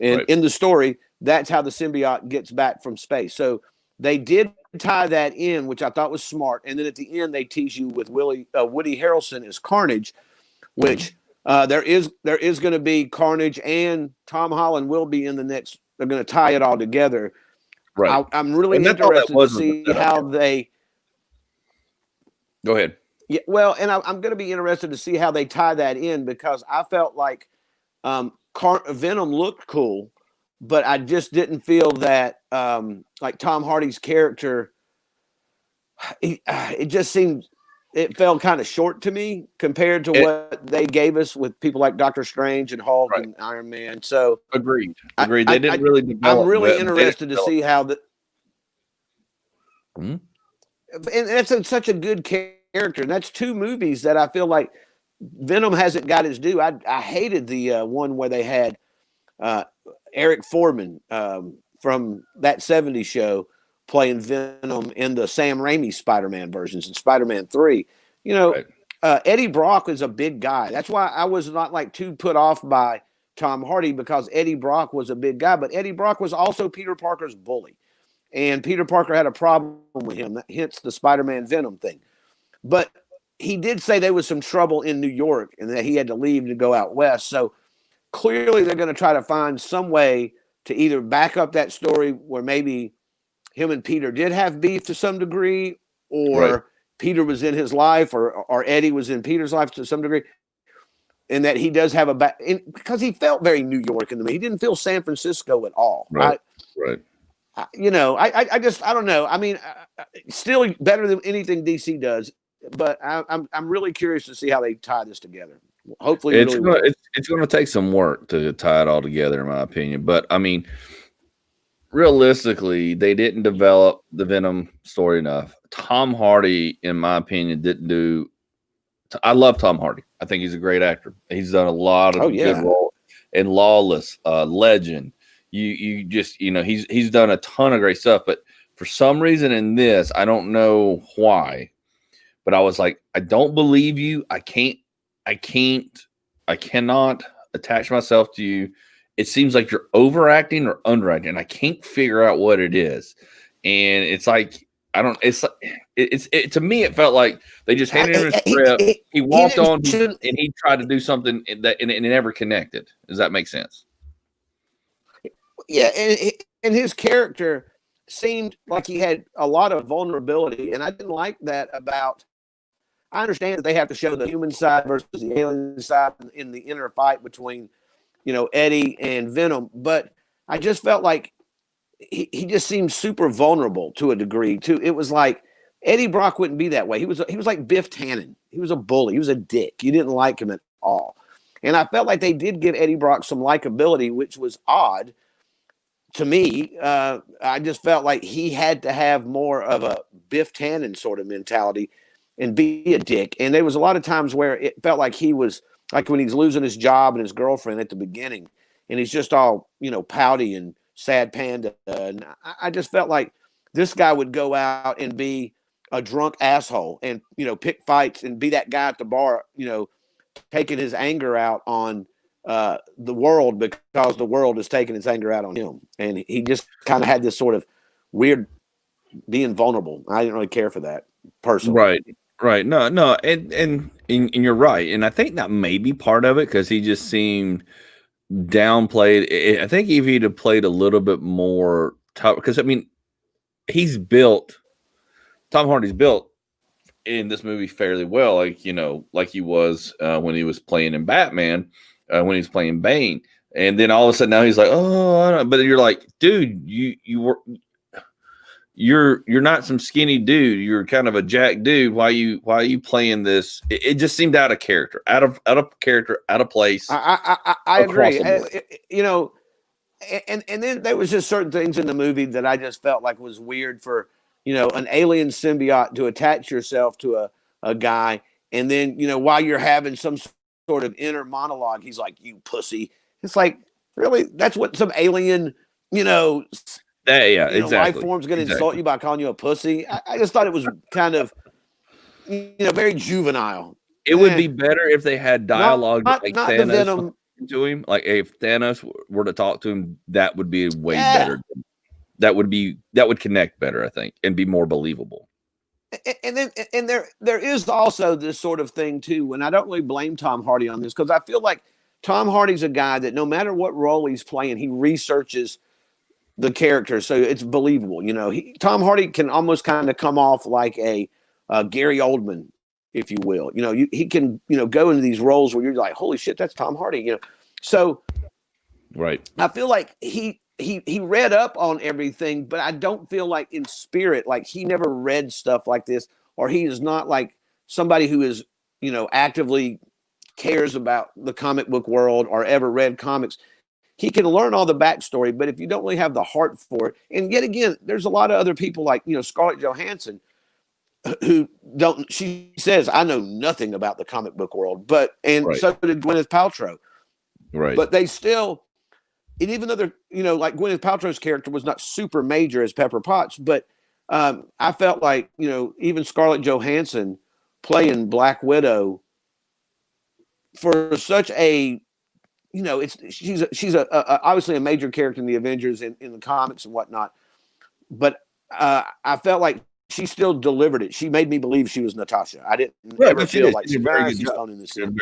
And in the story, that's how the symbiote gets back from space. So they did tie that in, which I thought was smart. And then at the end, they tease you with Woody Harrelson as Carnage, which there is going to be Carnage, and Tom Holland will be in the next. They're going to tie it all together. Right. I'm really interested to see how they. Go ahead. Yeah, well, and I'm going to be interested to see how they tie that in, because I felt like Venom looked cool, but I just didn't feel that like Tom Hardy's character. It just seemed it fell kind of short to me compared to what they gave us with people like Doctor Strange and Hulk and Iron Man. So agreed. They didn't really develop. I'm really interested to see how the. And it's such a good character. And that's two movies that I feel like Venom hasn't got his due. I hated the one where they had Eric Foreman from that 70s show playing Venom in the Sam Raimi Spider-Man versions and Spider-Man 3. Eddie Brock is a big guy. That's why I was not like too put off by Tom Hardy, because Eddie Brock was a big guy. But Eddie Brock was also Peter Parker's bully. And Peter Parker had a problem with him, hence the Spider-Man Venom thing. But he did say there was some trouble in New York and that he had to leave to go out west. So clearly they're going to try to find some way to either back up that story where maybe him and Peter did have beef to some degree, or Peter was in his life, or Eddie was in Peter's life to some degree, and that he does have because he felt very New York in the movie. He didn't feel San Francisco at all. Right. I don't know. I mean, still better than anything DC does. But I'm really curious to see how they tie this together. Hopefully, it's going to take some work to tie it all together, in my opinion. But I mean, realistically, they didn't develop the Venom story enough. Tom Hardy, in my opinion, didn't do. I love Tom Hardy. I think he's a great actor. He's done a lot of good roles in Lawless, Legend. You just he's done a ton of great stuff. But for some reason in this, I don't know why, but I was like, I don't believe you. I cannot attach myself to you. It seems like you're overacting or underacting, and I can't figure out what it is. And it's like I don't. It's to me, it felt like they just handed him a script. He walked on, and he tried to do something that, and it never connected. Does that make sense? Yeah, and his character seemed like he had a lot of vulnerability, and I didn't like that about. I understand that they have to show the human side versus the alien side in the inner fight between, Eddie and Venom, but I just felt like he just seemed super vulnerable to a degree. Too, it was like Eddie Brock wouldn't be that way. He was like Biff Tannen. He was a bully. He was a dick. You didn't like him at all, and I felt like they did give Eddie Brock some likability, which was odd to me. I just felt like he had to have more of a Biff Tannen sort of mentality and be a dick. And there was a lot of times where it felt like he was like when he's losing his job and his girlfriend at the beginning, and he's just all, pouty and sad panda. And I just felt like this guy would go out and be a drunk asshole and, pick fights and be that guy at the bar, taking his anger out on the world because the world is taking its anger out on him. And he just kind of had this sort of weird being vulnerable. I didn't really care for that personally. Right. No. And you're right. And I think that may be part of it because he just seemed downplayed. I think if he'd have played a little bit more tough, because Tom Hardy's built in this movie fairly well, like he was when he was playing in Batman, when he was playing Bane, and then all of a sudden now he's like, oh, I don't. But you're like, dude, you're not some skinny dude. You're kind of a jack dude. Why are you playing this? It just seemed out of character, out of character, out of place. I agree. And then there was just certain things in the movie that I just felt like was weird for, an alien symbiote to attach yourself to a guy. And then, while you're having some sort of inner monologue, he's like, you pussy. It's like, really? That's what some alien, exactly. Life form's going to insult you by calling you a pussy. I just thought it was kind of, very juvenile. It would be better if they had dialogue not Thanos the Venom to him. Like if Thanos were to talk to him, that would be way better. That would connect better, I think, and be more believable. And there is also this sort of thing too, and I don't really blame Tom Hardy on this because I feel like Tom Hardy's a guy that no matter what role he's playing, he researches the character so it's believable. Tom Hardy can almost kind of come off like a Gary Oldman, if you will. He can go into these roles where you're like, holy shit, that's Tom Hardy. So right. I feel like he read up on everything, but I don't feel like in spirit, like he never read stuff like this, or he is not like somebody who is, actively cares about the comic book world or ever read comics. He can learn all the backstory, but if you don't really have the heart for it, and yet again, there's a lot of other people like, Scarlett Johansson who don't, she says, I know nothing about the comic book world, so did Gwyneth Paltrow. Right. But they still, and even though they're, like Gwyneth Paltrow's character was not super major as Pepper Potts, but I felt like, even Scarlett Johansson playing Black Widow for such a, she's obviously a major character in the Avengers in the comics and whatnot, but I felt like she still delivered it. She made me believe she was Natasha. I didn't ever feel like she's phoning this in.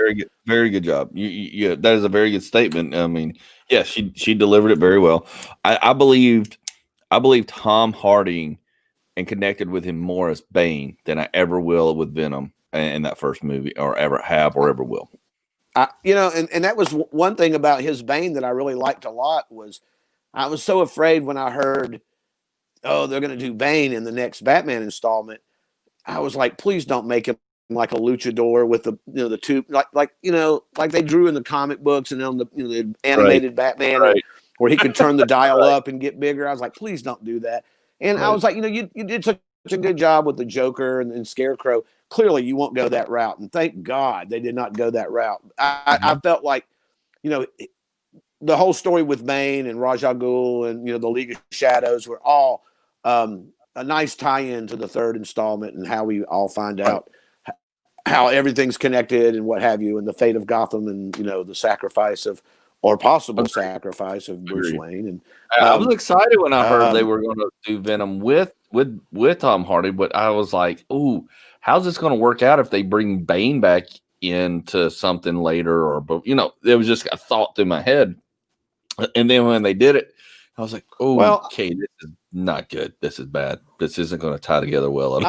Very good job. Yeah, that is a very good statement. I mean, yeah, she delivered it very well. I believed Tom Hardy and connected with him more as Bane than I ever will with Venom in that first movie, or ever have, or ever will. And that was one thing about his Bane that I really liked a lot was I was so afraid when I heard, oh, they're going to do Bane in the next Batman installment. I was like, please don't make him like a luchador with the tube, like they drew in the comic books and on the animated Batman where he could turn the dial up and get bigger. I was like, please don't do that. And I was like, you did such a good job with the Joker and Scarecrow. Clearly, you won't go that route. And thank God they did not go that route. I felt like, the whole story with Bane and Ra's al Ghul and, the League of Shadows were all a nice tie-in to the third installment and how we all find out how everything's connected and what have you, and the fate of Gotham and, the sacrifice of, or possible sacrifice of Bruce Wayne. And I was excited when I heard they were going to do Venom with Tom Hardy, but I was like, "Ooh, how's this going to work out if they bring Bane back into something later?" Or, but it was just a thought through my head, and then when they did it, I was like, "Oh, well, okay, this is not good. This is bad. This isn't going to tie together well."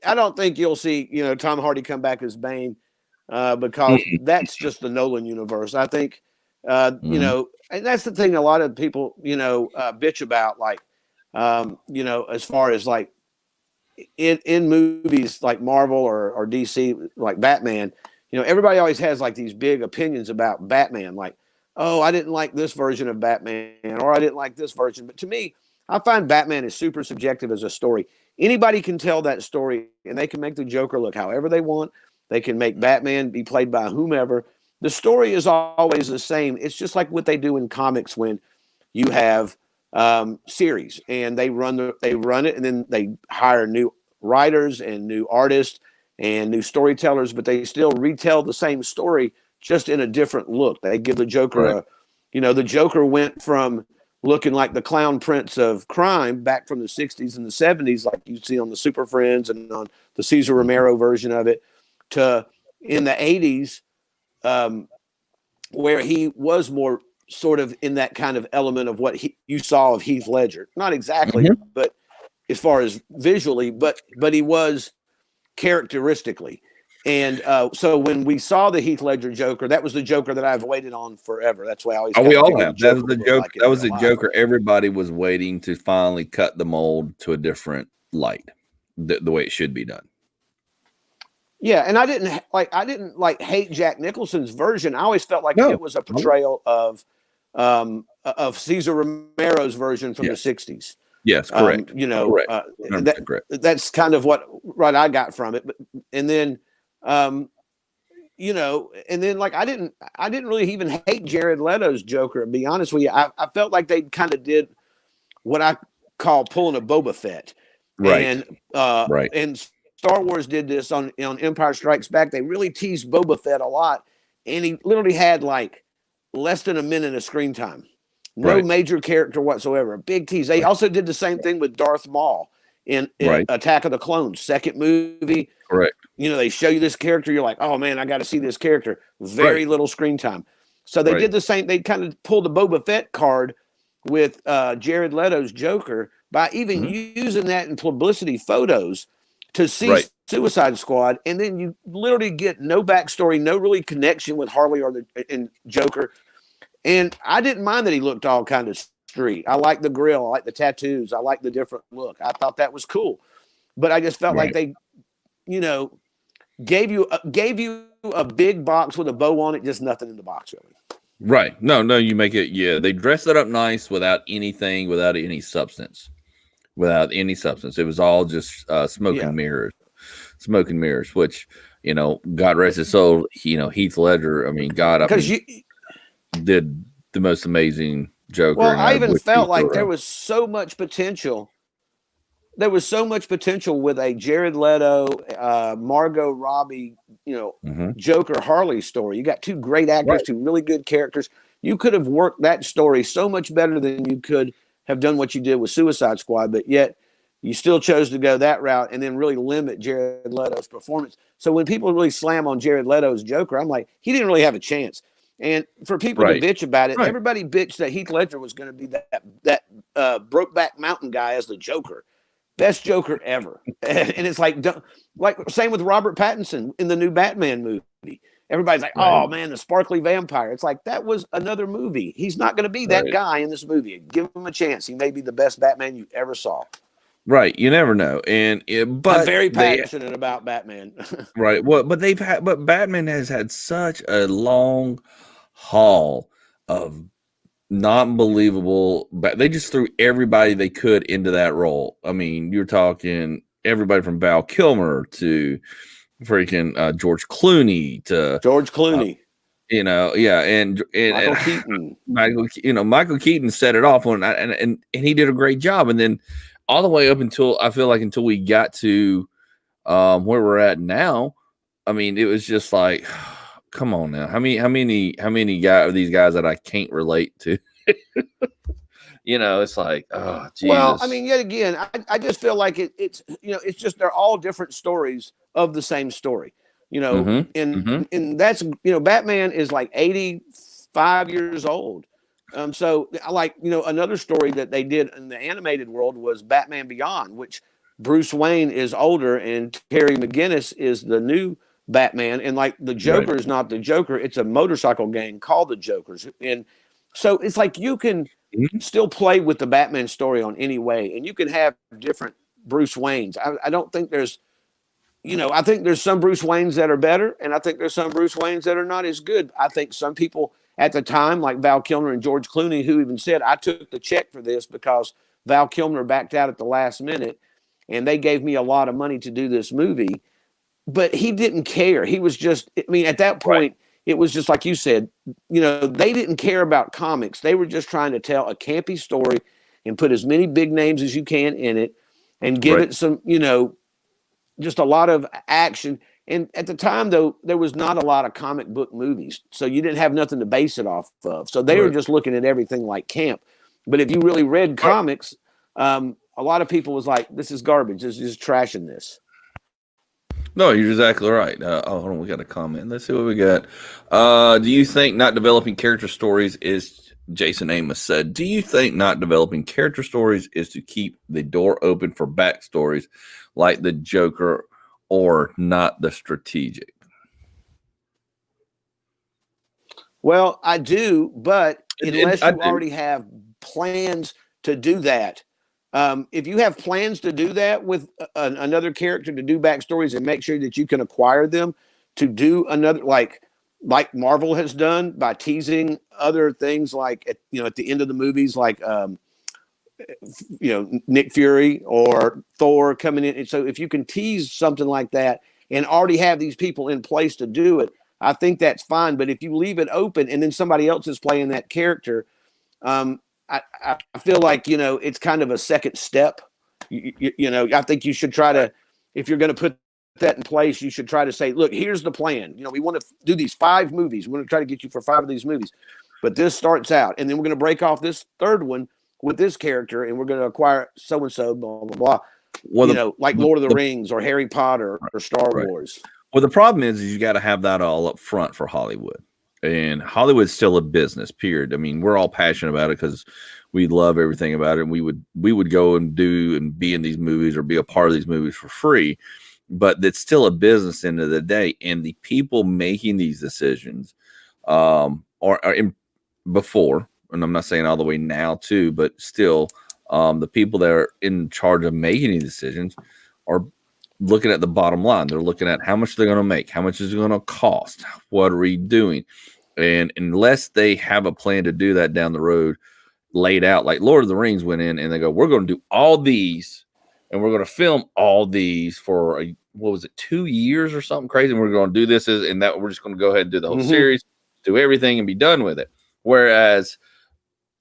I don't think you'll see Tom Hardy come back as Bane. Because that's just the Nolan universe. I think, and that's the thing a lot of people, bitch about, like, as far as like in movies like Marvel or DC, like Batman, everybody always has like these big opinions about Batman. Like, oh, I didn't like this version of Batman, or I didn't like this version. But to me, I find Batman is super subjective as a story. Anybody can tell that story, and they can make the Joker look however they want. They can make Batman be played by whomever. The story is always the same. It's just like what they do in comics when you have series and they run it, and then they hire new writers and new artists and new storytellers, but they still retell the same story just in a different look. They give the Joker the Joker went from looking like the clown prince of crime back from the 60s and the 70s, like you see on the Super Friends and on the Cesar Romero version of it, to in the 80s, where he was more sort of in that kind of element of what you saw of Heath Ledger. Not exactly, but as far as visually, but he was characteristically. And so when we saw the Heath Ledger Joker, that was the Joker that I've waited on forever. That's why I always we all have. That was the joke. That was the Joker everybody was waiting to finally cut the mold to a different light, the way it should be done. Yeah, and I didn't hate Jack Nicholson's version. I always felt like it was a portrayal of Cesar Romero's version from the 60s. Yes, correct. Correct. That's kind of what I got from it. But and then I didn't really even hate Jared Leto's Joker, to be honest with you. I felt like they kind of did what I call pulling a Boba Fett. Right. And Star Wars did this on Empire Strikes Back. They really teased Boba Fett a lot, and he literally had like less than a minute of screen time. No major character whatsoever. A big tease. They also did the same thing with Darth Maul in Attack of the Clones, second movie. Correct. They show you this character. You're like, oh man, I got to see this character. Very little screen time. So they did the same. They kind of pulled the Boba Fett card with Jared Leto's Joker by even using that in publicity photos to see Suicide Squad, and then you literally get no backstory, no really connection with Harley or the Joker. And I didn't mind that he looked all kind of street. I like the grill, I like the tattoos, I like the different look. I thought that was cool, but I just felt like they, gave you a big box with a bow on it, just nothing in the box really. Right? No, you make it. Yeah, they dressed it up nice without anything, without any substance. It was all just smoke and mirrors, which, God rest his soul, Heath Ledger. I mean, did the most amazing Joker. Well, I even felt like there was so much potential. There was so much potential with a Jared Leto, Margot Robbie, Joker Harley story. You got two great actors, two really good characters. You could have worked that story so much better than you could have done what you did with Suicide Squad, but yet you still chose to go that route and then really limit Jared Leto's performance. So when people really slam on Jared Leto's Joker, I'm like, he didn't really have a chance. And for people to bitch about it, everybody bitched that Heath Ledger was going to be that Brokeback Mountain guy as the Joker. Best Joker ever. And it's like same with Robert Pattinson in the new Batman movie. Everybody's like, oh, man, the sparkly vampire. It's like, that was another movie. He's not going to be that guy in this movie. Give him a chance. He may be the best Batman you ever saw. Right. You never know. But I'm very passionate about Batman. Right. Well, but Batman has had such a long haul of non-believable, but they just threw everybody they could into that role. I mean, you're talking everybody from Val Kilmer to freaking George Clooney to George Clooney, and Michael Keaton. Michael Keaton set it off on, and he did a great job. And then all the way up until until we got to where we're at now, I mean, it was just like, come on now, how many guys are these guys that I can't relate to? It's like, oh, Jesus. Well, I mean, yet again, I just feel like it's just they're all different stories of the same story. And that's Batman is like 85 years old. So I like another story that they did in the animated world was Batman Beyond, which Bruce Wayne is older and Terry McGinnis is the new Batman, and like the Joker is not the Joker, it's a motorcycle gang called the Jokers. And so it's like you can still play with the Batman story on any way, and you can have different Bruce Waynes. I don't think there's I think there's some Bruce Waynes that are better, and I think there's some Bruce Waynes that are not as good. I think some people at the time, like Val Kilmer and George Clooney, who even said, I took the check for this because Val Kilmer backed out at the last minute, and they gave me a lot of money to do this movie. But he didn't care. He was just, I mean, at that point, it was just like you said, they didn't care about comics. They were just trying to tell a campy story and put as many big names as you can in it and give it some, just a lot of action. And at the time, though, there was not a lot of comic book movies. So you didn't have nothing to base it off of. So they were just looking at everything like camp. But if you really read comics, a lot of people was like, this is garbage. This is trashing this. No, you're exactly right. Hold on, we got a comment. Let's see what we got. Do you think not developing character stories is, Jason Amos said, do you think not developing character stories is to keep the door open for backstories like the Joker or not the strategic? Well, I do, but unless you already have plans to do that, if you have plans to do that with another character to do backstories and make sure that you can acquire them to do another, like Marvel has done by teasing other things, like at the end of the movies, like Nick Fury or Thor coming in. And so if you can tease something like that and already have these people in place to do it, I think that's fine. But if you leave it open and then somebody else is playing that character, I feel like, it's kind of a second step. I think you should try to, if you're going to put that in place, you should try to say, look, here's the plan. We want to do these 5 movies. We're going to try to get you for 5 of these movies. But this starts out, and then we're going to break off this third one with this character, and we're going to acquire so-and-so, blah, blah, blah. Well, like Lord of the Rings or Harry Potter or Star Wars. Well, the problem is you got to have that all up front for Hollywood. And Hollywood's still a business, period. I mean, we're all passionate about it because we love everything about it. And we would go and do and be in these movies or be a part of these movies for free. But it's still a business end of the day. And the people making these decisions before, and I'm not saying all the way now too, but still the people that are in charge of making these decisions are looking at the bottom line. They're looking at how much they're going to make, how much is it going to cost, what are we doing? And unless they have a plan to do that down the road, laid out, like Lord of the Rings went in and they go, we're going to do all these and we're going to film all these for 2 years or something crazy. And we're going to do this and that we're just going to go ahead and do the whole series, do everything and be done with it. Whereas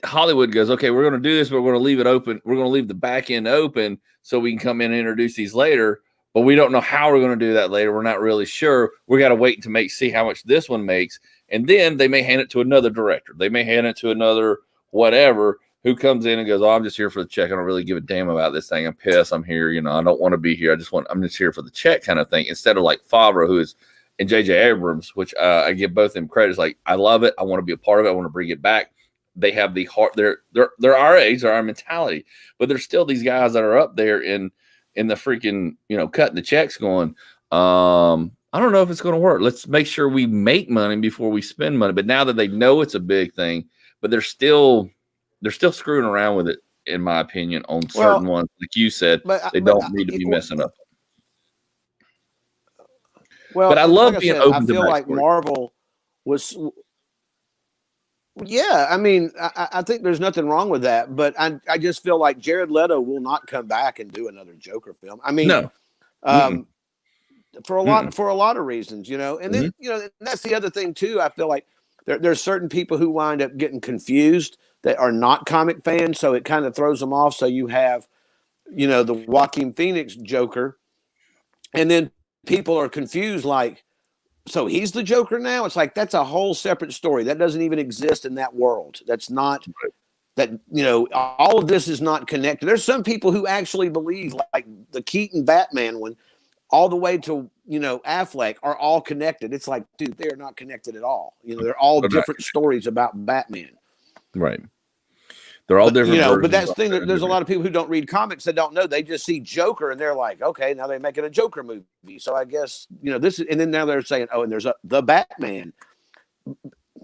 Hollywood goes, okay, we're going to do this, but we're going to leave it open. We're going to leave the back end open so we can come in and introduce these later. But we don't know how we're going to do that later. We're not really sure. We got to wait to see how much this one makes. And then they may hand it to another director. They may hand it to another whatever who comes in and goes, oh, I'm just here for the check. I don't really give a damn about this thing. I'm pissed. I'm here. I don't want to be here. I'm just here for the check kind of thing. Instead of like Favreau, and J.J. Abrams, which I give both them credits. Like, I love it. I want to be a part of it. I want to bring it back. They have the heart. They're our age, they're our mentality. But there's still these guys that are up there in the freaking, cutting the checks going, I don't know if it's going to work. Let's make sure we make money before we spend money. But now that they know it's a big thing, but they're still screwing around with it, in my opinion, on certain ones. Like you said, they don't need to be messing up. Well, but I love being open to I feel like Marvel was Yeah, I mean, I think there's nothing wrong with that, but I just feel like Jared Leto will not come back and do another Joker film. I mean, No. um, for Mm-mm. a lot of reasons, you know. And then Mhm. and that's the other thing too. I feel like there's certain people who wind up getting confused that are not comic fans, so it kind of throws them off. So you have the Joaquin Phoenix Joker, and then people are confused like, so he's the Joker now. It's like that's a whole separate story that doesn't even exist in that world. That's not that all of this is not connected. There's some people who actually believe like the Keaton Batman one all the way to Affleck are all connected. It's like, dude, they are not connected at all. They're all different stories about Batman. Right. They're all different versions. But that's the thing. There's a lot of people who don't read comics that don't know. They just see Joker and they're like, okay, now they're making a Joker movie. So I guess this is, and then now they're saying, oh, and there's the Batman.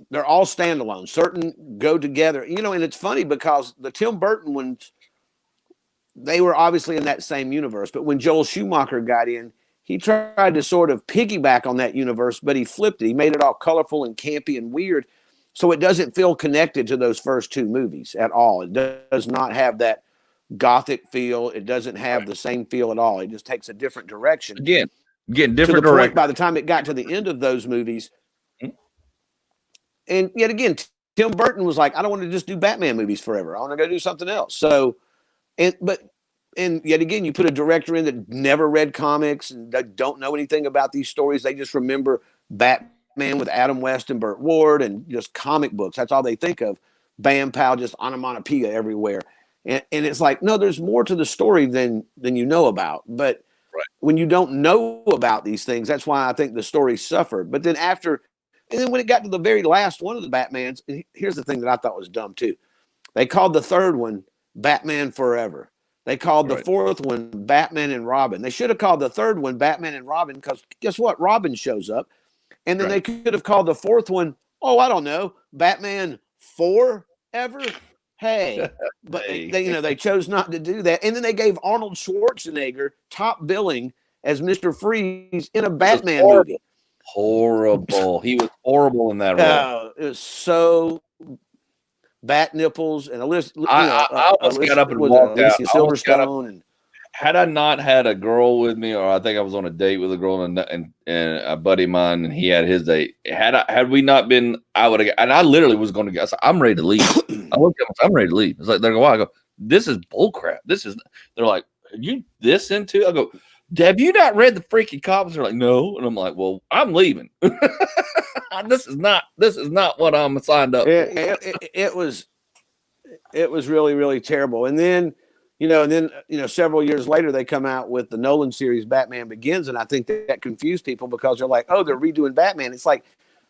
They're all standalone. Certain go together. And it's funny because the Tim Burton ones, they were obviously in that same universe. But when Joel Schumacher got in, he tried to sort of piggyback on that universe, but he flipped it. He made it all colorful and campy and weird. So it doesn't feel connected to those first two movies at all. It does not have that gothic feel. It doesn't have the same feel at all. It just takes a different direction. Again, different to the direction. point by the time it got to the end of those movies. And yet again, Tim Burton was like, I don't want to just do Batman movies forever. I want to go do something else. So, and yet again, you put a director in that never read comics and don't know anything about these stories. They just remember Batman with Adam West and Burt Ward and just comic books. That's all they think of. Bam, pow, just onomatopoeia everywhere. And it's like, no, there's more to the story than you know about. But when you don't know about these things, that's why I think the story suffered. But then when it got to the very last one of the Batmans, here's the thing that I thought was dumb too. They called the third one Batman Forever. They called the fourth one Batman and Robin. They should have called the third one Batman and Robin because guess what? Robin shows up. And then they could have called the fourth one, oh, I don't know, Batman Forever. Hey, but they chose not to do that. And then they gave Arnold Schwarzenegger top billing as Mr. Freeze in a Batman movie. Horrible. He was horrible in that role. It was so bat nipples and a list. I almost got up and walked out. Silverstone and. Had I not had a girl with me, or I think I was on a date with a girl and a buddy of mine, and he had his date. Had we not been, I would have. And I literally was going to go. I said, I'm ready to leave. I'm ready to leave. It's like they're going. I go, this is bullcrap. They're like, are you this into? I go, have you not read the freaking comics? They're like, no. And I'm like, well, I'm leaving. This is not what I'm signed up for. It was really, really terrible. And then. Several years later, they come out with the Nolan series, Batman Begins. And I think that confused people because they're like, oh, they're redoing Batman. It's like,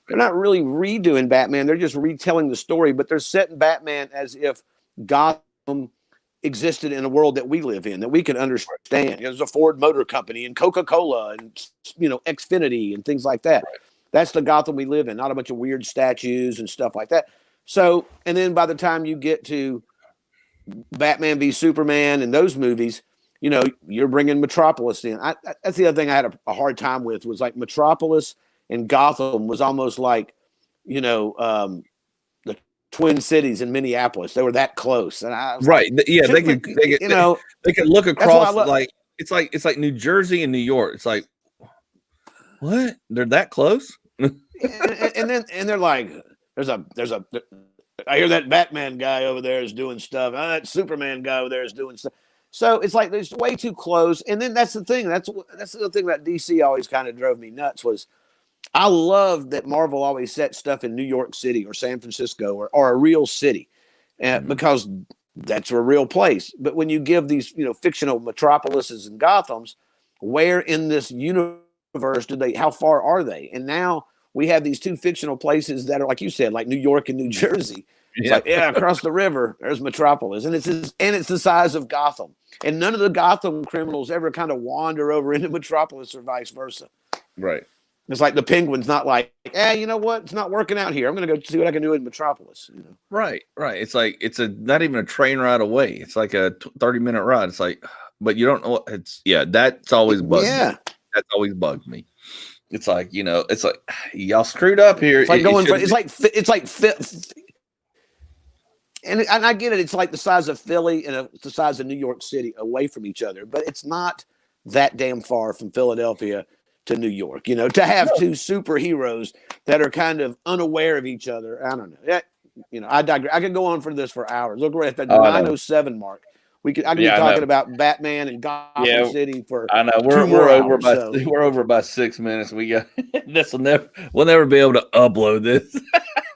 they're not really redoing Batman. They're just retelling the story, but they're setting Batman as if Gotham existed in a world that we live in, that we can understand. There's a Ford Motor Company and Coca-Cola and, Xfinity and things like that. That's the Gotham we live in, not a bunch of weird statues and stuff like that. So, and then by the time you get to Batman v Superman and those movies, you're bringing Metropolis in. That's the other thing I had a hard time with was like Metropolis and Gotham was almost like, the Twin Cities in Minneapolis. They were that close, and I was right. Yeah, they could look across like it's like New Jersey and New York. It's like what? They're that close, and they're like, there's a. I hear that Batman guy over there is doing stuff. That Superman guy over there is doing stuff. So it's like there's way too close. And then that's the thing. That's the thing that DC always kind of drove me nuts was I love that Marvel always set stuff in New York City or San Francisco or a real city because that's a real place. But when you give these fictional metropolises and Gothams, where in this universe how far are they? And now we have these two fictional places that are, like you said, like New York and New Jersey. It's like, across the river, there's Metropolis. And it's the size of Gotham. And none of the Gotham criminals ever kind of wander over into Metropolis or vice versa. Right. It's like the Penguin's not like, you know what? It's not working out here. I'm going to go see what I can do in Metropolis. Right. It's like, it's not even a train ride away. It's like a 30-minute ride. It's like, but you don't know. That's always bugged me. That's always bugged me. It's like, it's like y'all screwed up here. It's like and I get it. It's like the size of Philly and the size of New York City away from each other, but it's not that damn far from Philadelphia to New York. You know, to have two superheroes that are kind of unaware of each other. I don't know. You know, I digress. I could go on for this for hours. Look, we're at the 9:07 mark. I could be talking about Batman and Gotham City for I know we're over hours, we're over by 6 minutes. We got we'll never be able to upload this.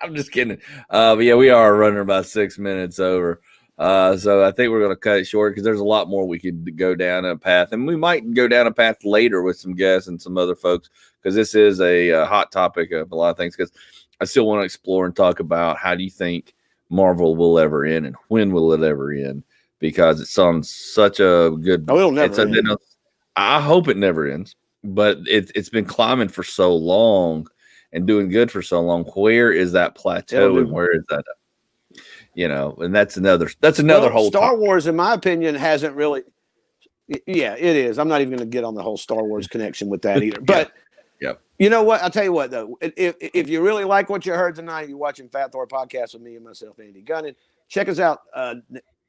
I'm just kidding. But yeah, we are running about 6 minutes over. So I think we're going to cut it short because there's a lot more we could go down a path, and we might go down a path later with some guests and some other folks because this is a hot topic of a lot of things. Because I still want to explore and talk about how do you think Marvel will ever end and when will it ever end? Because it's on such a good. Oh, it'll never end. I hope it never ends, but it's been climbing for so long and doing good for so long. Where is that plateau and where is that? You know, and that's another whole Star topic. Wars, in my opinion, hasn't really. Yeah, it is. I'm not even going to get on the whole Star Wars connection with that either. But you know what? I'll tell you what, though. If you really like what you heard tonight, you're watching Fat Thor podcast with me and myself, Andy Gunnin. Check us out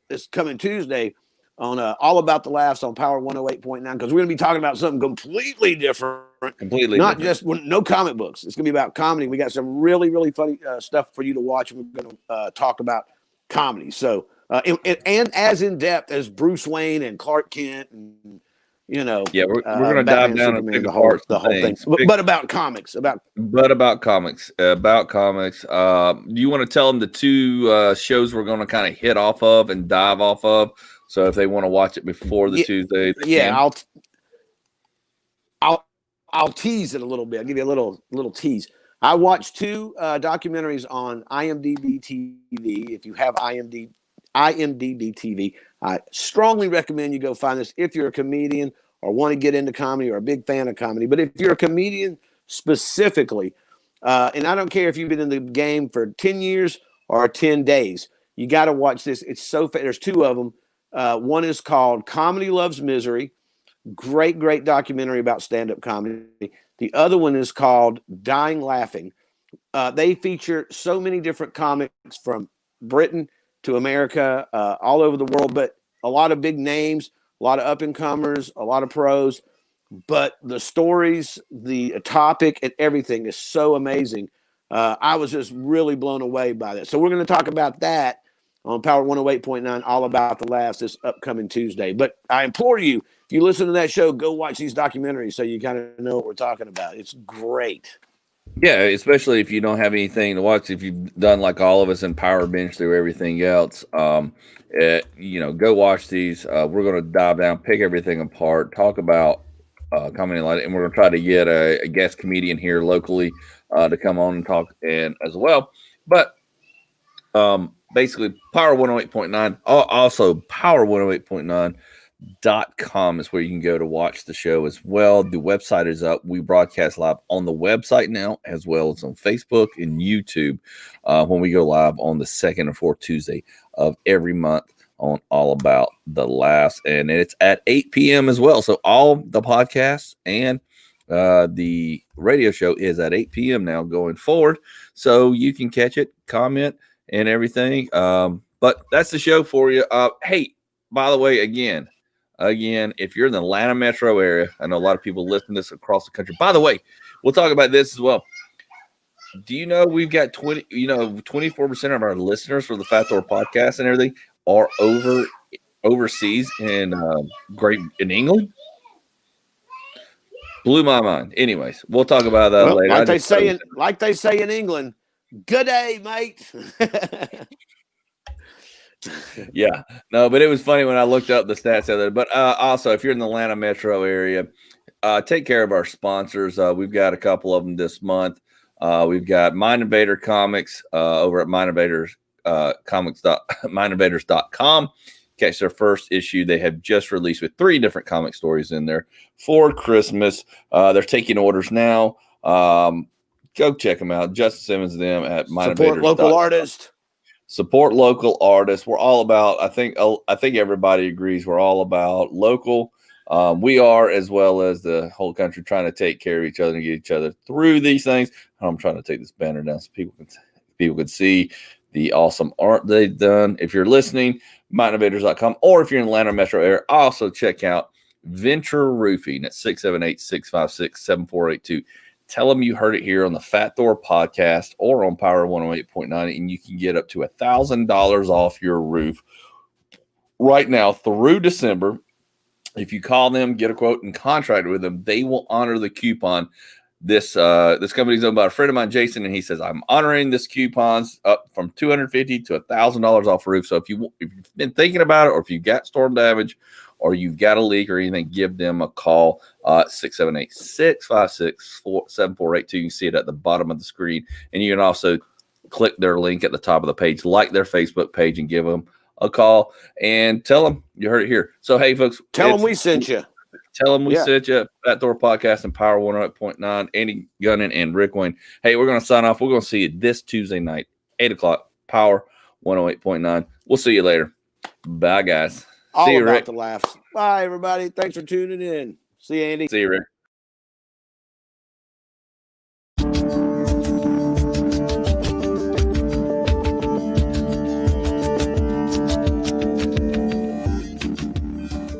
this coming Tuesday on All About the Laughs on Power 108.9 because we're going to be talking about something completely different. Not just no comic books. It's going to be about comedy. We got some really, really funny stuff for you to watch. And we're going to talk about comedy. So, and as in depth as Bruce Wayne and Clark Kent and, you know, we're going to dive down and pick apart the whole thing. But about comics. About comics. Do you want to tell them the two shows we're going to kind of hit off of and dive off of? So if they want to watch it before the Tuesday, I'll tease it a little bit. I'll give you a little tease. I watched two documentaries on IMDb TV. If you have IMDb TV, I strongly recommend you go find this if you're a comedian or want to get into comedy or a big fan of comedy. But if you're a comedian specifically, and I don't care if you've been in the game for 10 years or 10 days, you got to watch this. It's so there's two of them. One is called Comedy Loves Misery. Great documentary about stand-up comedy. The other one is called Dying Laughing. They feature so many different comics from Britain to America, all over the world, but a lot of big names, a lot of up-and-comers, a lot of pros. But the stories, the topic, and everything is so amazing. I was just really blown away by that. So we're going to talk about that on Power 108.9, All About the Laughs, this upcoming Tuesday. But I implore you, if you listen to that show, go watch these documentaries so you kind of know what we're talking about. It's great. Yeah, especially if you don't have anything to watch. If you've done like all of us and power binge through everything else, go watch these. We're going to dive down, pick everything apart, talk about comedy light, and we're going to try to get a guest comedian here locally to come on and talk and as well. But basically, Power 108.9, also Power 108.9.com is where you can go to watch the show as well. The website is up. We broadcast live on the website now, as well as on Facebook and YouTube when we go live on the second or fourth Tuesday of every month on All About the Laughs. And it's at 8 p.m. as well. So all the podcasts and the radio show is at 8 p.m. now going forward. So you can catch it, comment, and everything. But that's the show for you. Hey, by the way, again, if you're in the Atlanta metro area, I know a lot of people listen to this across the country. By the way, we'll talk about this as well. Do you know we've got 24% of our listeners for the Fat Thor podcast and everything are overseas in England? Blew my mind. Anyways, we'll talk about that later. Like they say in England, good day, mate. Yeah, no, but it was funny when I looked up the stats the other day. But also, if you're in the Atlanta metro area, take care of our sponsors. We've got a couple of them this month. We've got Mind Invader Comics over at mindinvaders.com. Catch their first issue. They have just released with 3 different comic stories in there for Christmas. They're taking orders now. Go check them out. Justin Simmons, them at Mind Support Invaders. Local artists. Support local artists. We're all about. I think everybody agrees. We're all about local. We are, as well as the whole country, trying to take care of each other and get each other through these things. I'm trying to take this banner down so people can see the awesome art they've done. If you're listening, mountainvaders.com, or if you're in the Atlanta metro area, also check out Venture Roofing at 678-656-7482. Tell them you heard it here on the Fat Thor podcast or on Power 108.9, and you can get up to $1,000 off your roof right now through December. If you call them, get a quote, and contract with them, they will honor the coupon. This company's owned by a friend of mine, Jason, and he says, I'm honoring this coupons up from $250 to $1,000 off roof. So if you've been thinking about it, or if you've got storm damage, or you've got a leak or anything, give them a call, 678-656-7482. You can see it at the bottom of the screen. And you can also click their link at the top of the page, like their Facebook page, and give them a call and tell them you heard it here. So, hey, folks. Tell them we sent you. Tell them we sent you. Fat Thor Podcast and Power 108.9. Andy Gunnin and Rick Wayne. Hey, we're going to sign off. We're going to see you this Tuesday night, 8 o'clock, Power 108.9. We'll see you later. Bye, guys. All see you, about Rick. the laughs. Bye, everybody. Thanks for tuning in. See you, Andy. See you, Rick.